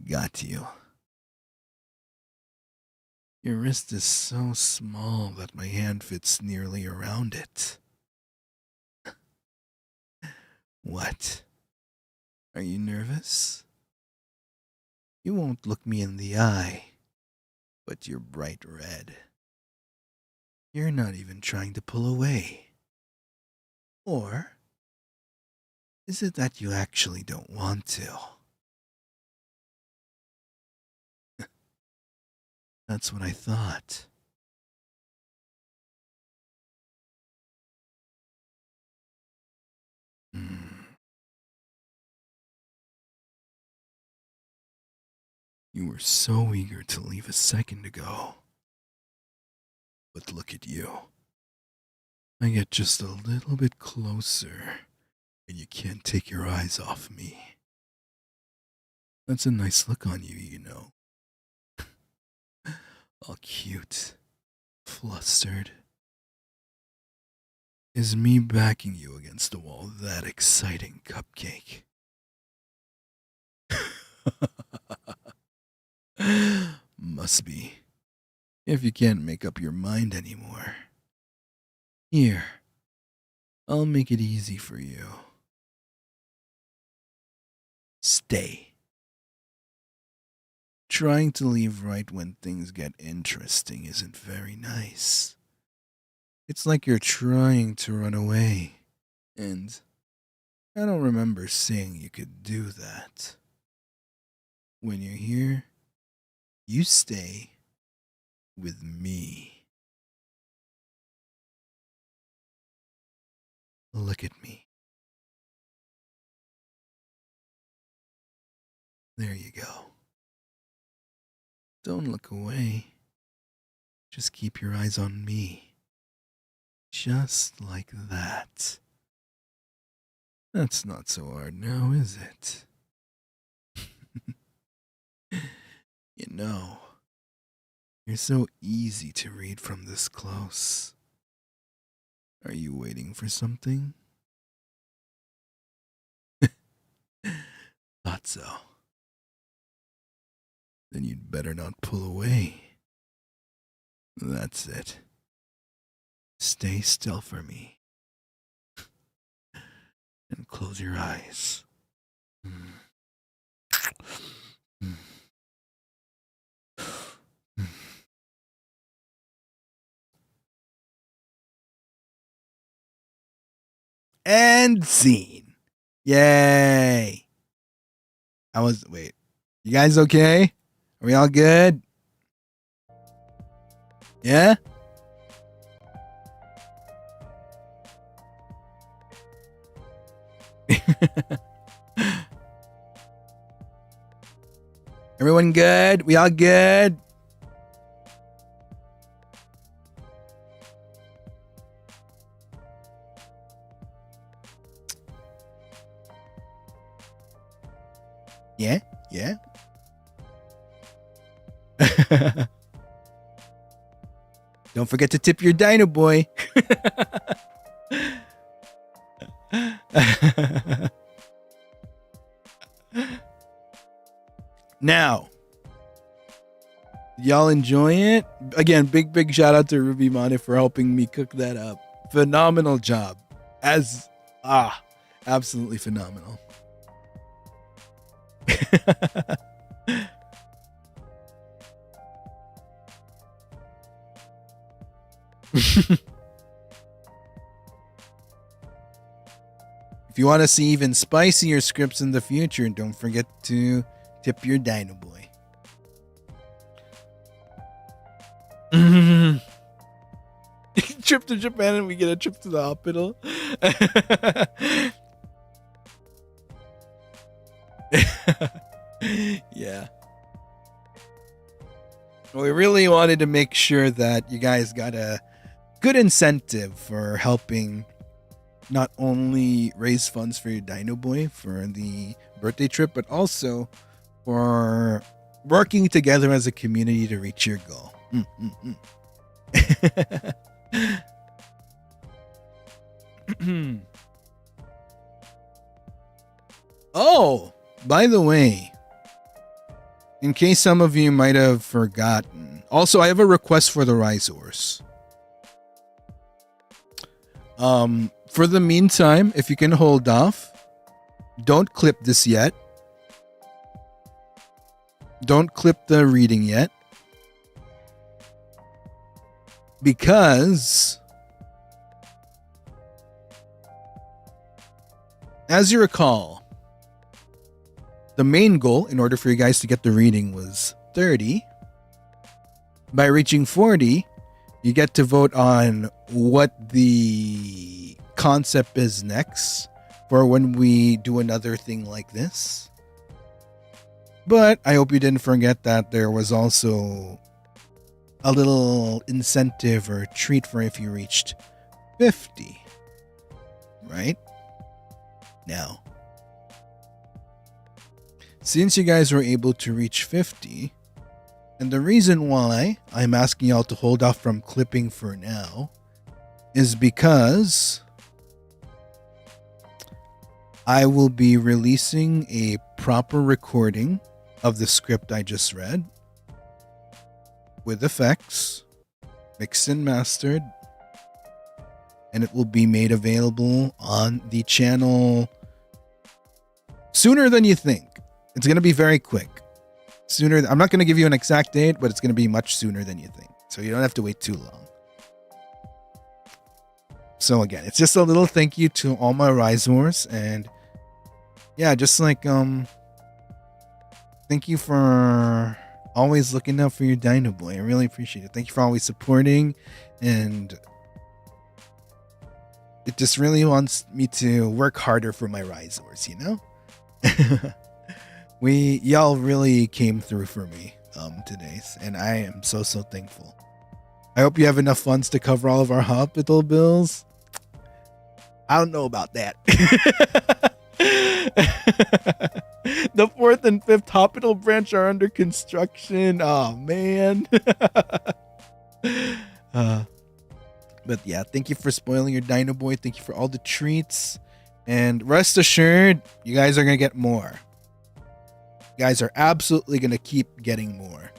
Got you. Your wrist is so small that my hand fits nearly around it. What? Are you nervous? You won't look me in the eye, but you're bright red. You're not even trying to pull away. Or is it that you actually don't want to? That's what I thought. You were so eager to leave a second ago. But look at you. I get just a little bit closer, and you can't take your eyes off me. That's a nice look on you, you know. All cute, flustered. Is me backing you against the wall that exciting, Cupcake? Must be, if you can't make up your mind anymore. Here, I'll make it easy for you. Stay. Trying to leave right when things get interesting isn't very nice. It's like you're trying to run away, and I don't remember saying you could do that. When you're here, you stay with me. Look at me. There you go. Don't look away. Just keep your eyes on me. Just like that. That's not so hard now, is it? You know, You're so easy to read from this close. Are you waiting for something? Thought so. Then you'd better not pull away. That's it. Stay still for me. And close your eyes. And scene. Yay. Wait. You guys okay? Are we all good? Yeah? Everyone good? We all good? Yeah? Yeah? Don't forget to tip your Dinoboi. Now, y'all enjoy it? Again, big shout out to Ruby Mane for helping me cook that up. Phenomenal job. Absolutely phenomenal. If you want to see even spicier scripts in the future, don't forget to tip your Dinoboi. Trip to Japan and we get a trip to the hospital. Yeah. We really wanted to make sure that you guys got a good incentive for helping not only raise funds for your Dinoboi for the birthday trip, but also for working together as a community to reach your goal. Oh, by the way, in case some of you might have forgotten, also I have a request for the Ryzars. For the meantime, if you can hold off, don't clip this yet. Don't clip the reading yet. Because, as you recall, the main goal in order for you guys to get the reading was 30. By reaching 40, you get to vote on what the concept is next for when we do another thing like this. But I hope you didn't forget that there was also a little incentive or treat for if you reached 50. Right? Now, since you guys were able to reach 50, and the reason why I'm asking y'all to hold off from clipping for now is because I will be releasing a proper recording of the script I just read with effects, mixed and mastered, and it will be made available on the channel sooner than you think. It's going to be very quick. Sooner. I'm not going to give you an exact date, but it's going to be much sooner than you think. So you don't have to wait too long. So again, it's just a little thank you to all my Ryzars, and yeah, just like thank you for always looking out for your Dinoboi. I really appreciate it. Thank you for always supporting, and it just really wants me to work harder for my Ryzars, you know? Y'all really came through for me today, and I am so thankful. I hope you have enough funds to cover all of our hospital bills. I don't know about that. The fourth and fifth hospital branch are under construction. Oh man. But yeah, thank you for spoiling your Dinoboi. Thank you for all the treats. And rest assured, you guys are going to get more. You guys are absolutely going to keep getting more.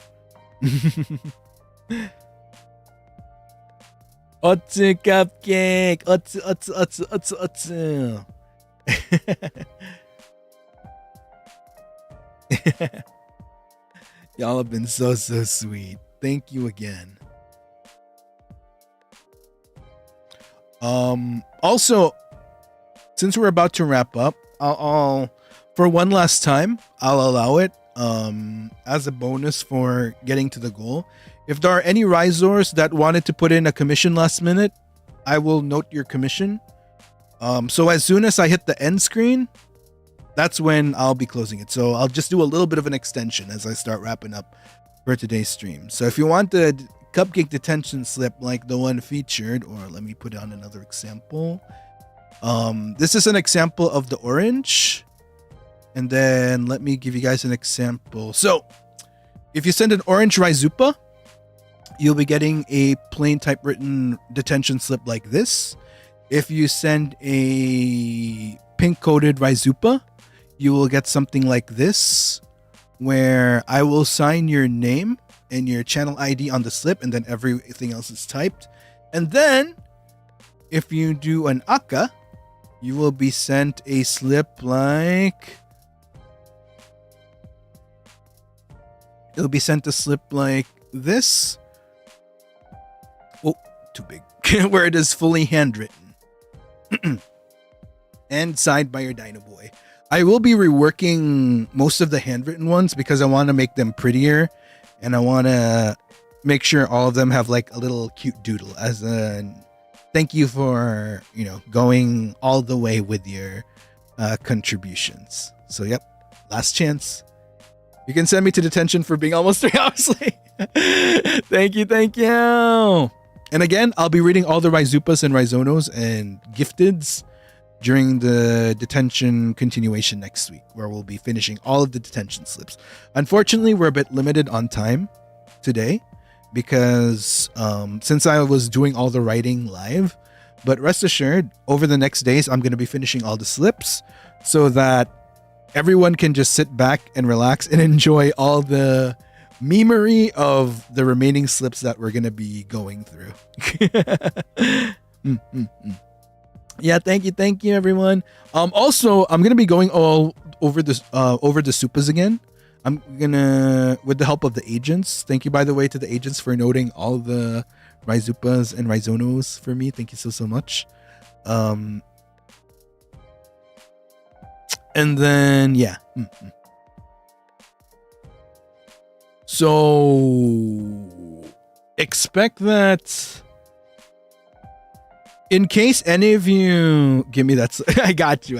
Otsu cupcake. Otsu, otsu, otsu, otsu, otsu. Y'all have been so sweet. Thank you again. Also, since we're about to wrap up, I'll for one last time, I'll allow it as a bonus for getting to the goal. If there are any Ryzars that wanted to put in a commission last minute, I will note your commission. So as soon as I hit the end screen, that's when I'll be closing it. So I'll just do a little bit of an extension as I start wrapping up for today's stream. So if you want the cupcake detention slip like the one featured, or let me put on another example. This is an example of the orange. And then let me give you guys an example. So if you send an orange Ryzupa, you'll be getting a plain typewritten detention slip like this. If you send a pink coded Ryzupa, you will get something like this, where I will sign your name and your channel ID on the slip, and then everything else is typed. And then if you do an Aka, you will be sent a slip like... It'll be sent a slip like this. Oh, too big. Where it is fully handwritten. And signed by your Dinoboi. I will be reworking most of the handwritten ones because I want to make them prettier. And I want to make sure all of them have like a little cute doodle as a thank you for, you know, going all the way with your contributions. So, yep, last chance. You can send me to detention for being almost 3 hours late. Thank you, thank you. And again, I'll be reading all the Ryzupas and Ryzonos and gifteds during the detention continuation next week, where we'll be finishing all of the detention slips. Unfortunately, we're a bit limited on time today because since I was doing all the writing live, but rest assured, over the next days, I'm going to be finishing all the slips so that everyone can just sit back and relax and enjoy all the memery of the remaining slips that we're going to be going through. Yeah, thank you, everyone. Also, I'm going to be going all over this over the supas again. I'm going to, with the help of the agents. Thank you, by the way, to the agents for noting all the Ryzupas and Ryzonos for me. Thank you so much. And then, yeah. So, expect that in case any of you... Give me that... I got you.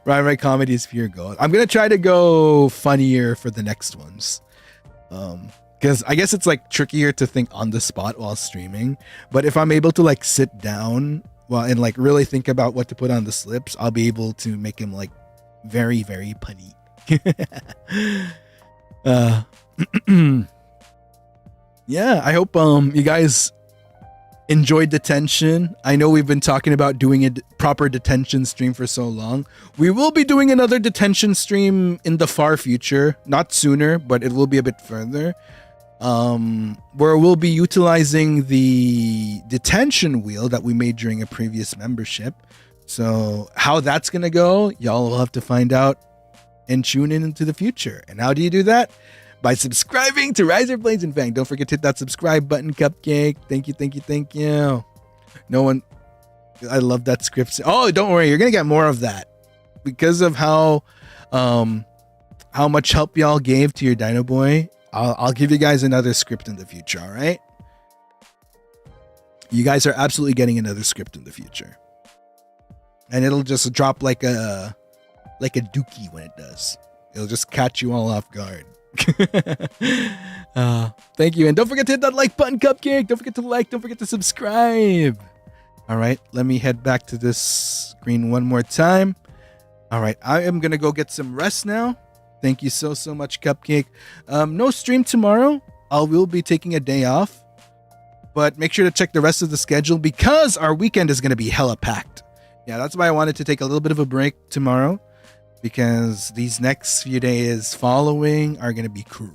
Right, comedy is pure gold. I'm going to try to go funnier for the next ones. Because I guess it's like trickier to think on the spot while streaming. But if I'm able to like sit down... Well, and like really think about what to put on the slips, I'll be able to make him like very, very punny. Yeah, I hope you guys enjoyed detention. I know we've been talking about doing a proper detention stream for so long. We will be doing another detention stream in the far future, not sooner, but it will be a bit further. Where we'll be utilizing the detention wheel that we made during a previous membership. So how that's going to go, y'all will have to find out and tune in into the future. And how do you do that? By subscribing to Ryzar Blazenfang. Don't forget to hit that subscribe button, Cupcake. Thank you. No one, I love that script. Oh, don't worry. You're going to get more of that because of how much help y'all gave to your Dinoboi. I'll give you guys another script in the future, all right? You guys are absolutely getting another script in the future. And it'll just drop like a dookie when it does. It'll just catch you all off guard. Thank you. And don't forget to hit that like button, Cupcake. Don't forget to like. Don't forget to subscribe. All right, let me head back to this screen one more time. All right, I am gonna go get some rest now. Thank you so much, Cupcake. No stream tomorrow. I will be taking a day off, but make sure to check the rest of the schedule because our weekend is gonna be hella packed. Yeah, that's why I wanted to take a little bit of a break tomorrow because these next few days following are gonna be cool.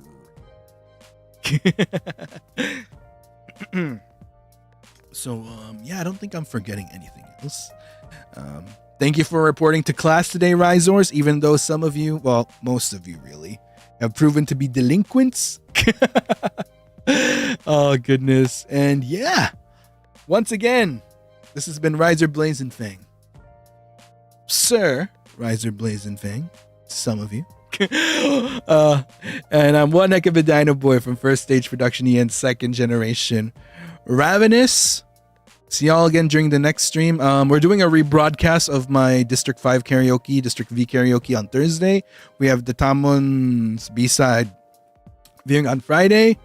So yeah, I don't think I'm forgetting anything else. Thank you for reporting to class today, Ryzors, even though some of you, well, most of you really, have proven to be delinquents. Oh, goodness. And yeah, once again, this has been Ryzar Blazenfang. Sir Ryzar Blazenfang, some of you. And I'm one heck of a Dinoboi from First Stage Production and Second Generation Ravenous. See y'all again during the next stream. We're doing a rebroadcast of my District 5 karaoke, District V karaoke on Thursday. We have the Tamon's B-side viewing on Friday.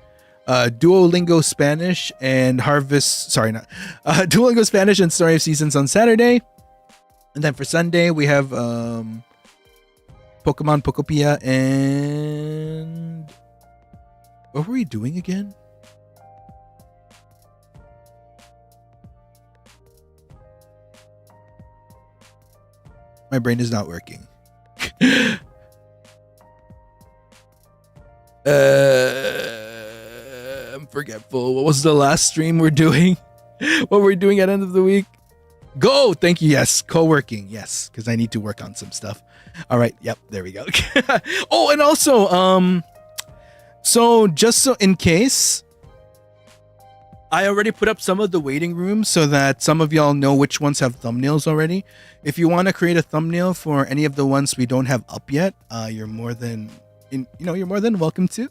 Duolingo Spanish and Duolingo Spanish and Story of Seasons on Saturday. And then for Sunday, we have Pokemon Pokopia and... what were we doing again? My brain is not working. I'm forgetful. What was the last stream we're doing? What we're doing at the end of the week? Go! Thank you. Yes. Co-working. Yes. Because I need to work on some stuff. All right. Yep. There we go. Oh, and also, so just so in case, I already put up some of the waiting rooms so that some of y'all know which ones have thumbnails already. If you want to create a thumbnail for any of the ones we don't have up yet, you're more than welcome to.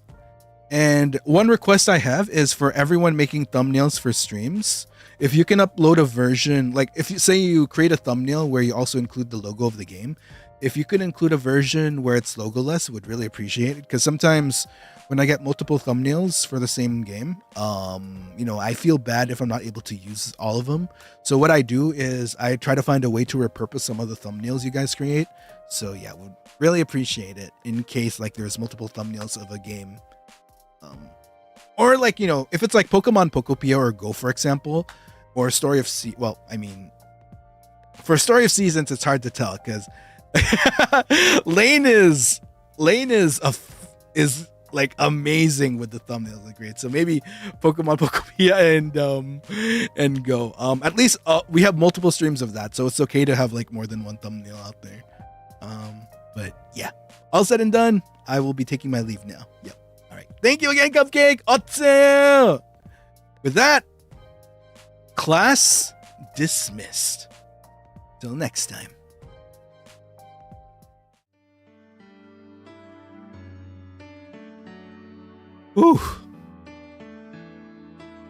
And one request I have is for everyone making thumbnails for streams. If you can upload a version, like if you say you create a thumbnail where you also include the logo of the game, if you could include a version where it's logoless, would really appreciate it. Because sometimes when I get multiple thumbnails for the same game, I feel bad if I'm not able to use all of them. So what I do is I try to find a way to repurpose some of the thumbnails you guys create. So yeah, would really appreciate it in case like there's multiple thumbnails of a game. Or like, if it's like Pokemon Pokopia or Go, for example, or Story of for Story of Seasons, it's hard to tell because Lane is like amazing with the thumbnails, like great. So maybe Pokemon Pokopia and Go. At least we have multiple streams of that, so it's okay to have like more than one thumbnail out there. But yeah, all said and done, I will be taking my leave now. Yep. All right. Thank you again, Cupcake. Otsu! With that, class dismissed. Till next time. Ooh.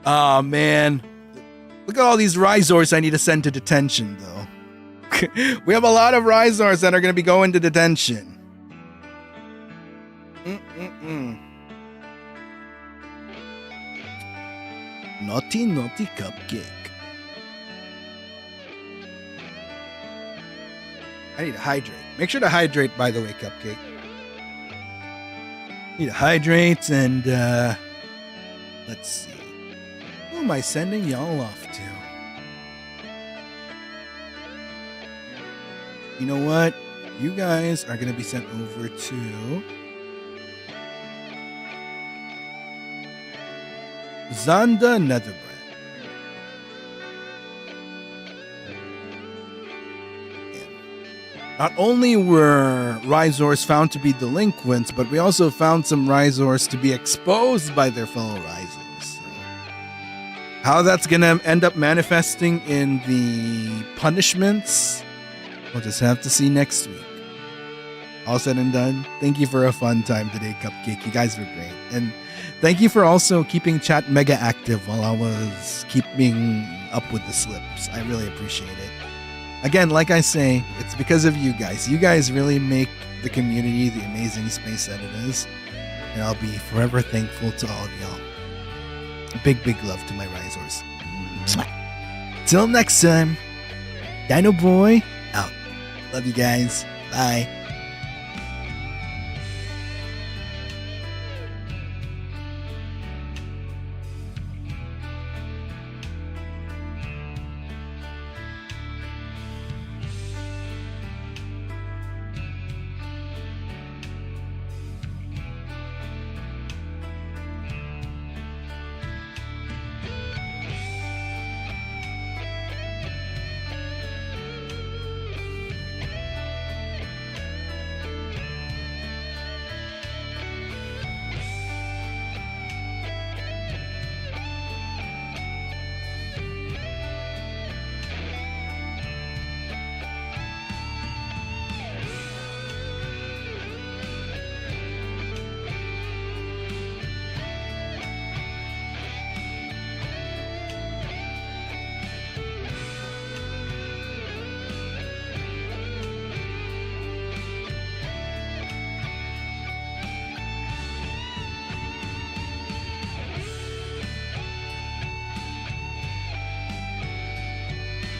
Oh, man. Look at all these Ryzors I need to send to detention, though. We have a lot of Ryzors that are going to be going to detention. Naughty, naughty Cupcake. I need to hydrate. Make sure to hydrate, by the way, Cupcake. Need to hydrate and, let's see. Who am I sending y'all off to? You know what? You guys are going to be sent over to Zonda Netherbrand. Not only were Ryzors found to be delinquents, but we also found some Ryzors to be exposed by their fellow Ryzors. So how that's going to end up manifesting in the punishments, we'll just have to see next week. All said and done, thank you for a fun time today, Cupcake. You guys were great. And thank you for also keeping chat mega active while I was keeping up with the slips. I really appreciate it. Again, like I say, it's because of you guys. You guys really make the community the amazing space that it is. And I'll be forever thankful to all of y'all. Big, big love to my Ryzors. Till next time, Dinoboi out. Love you guys. Bye.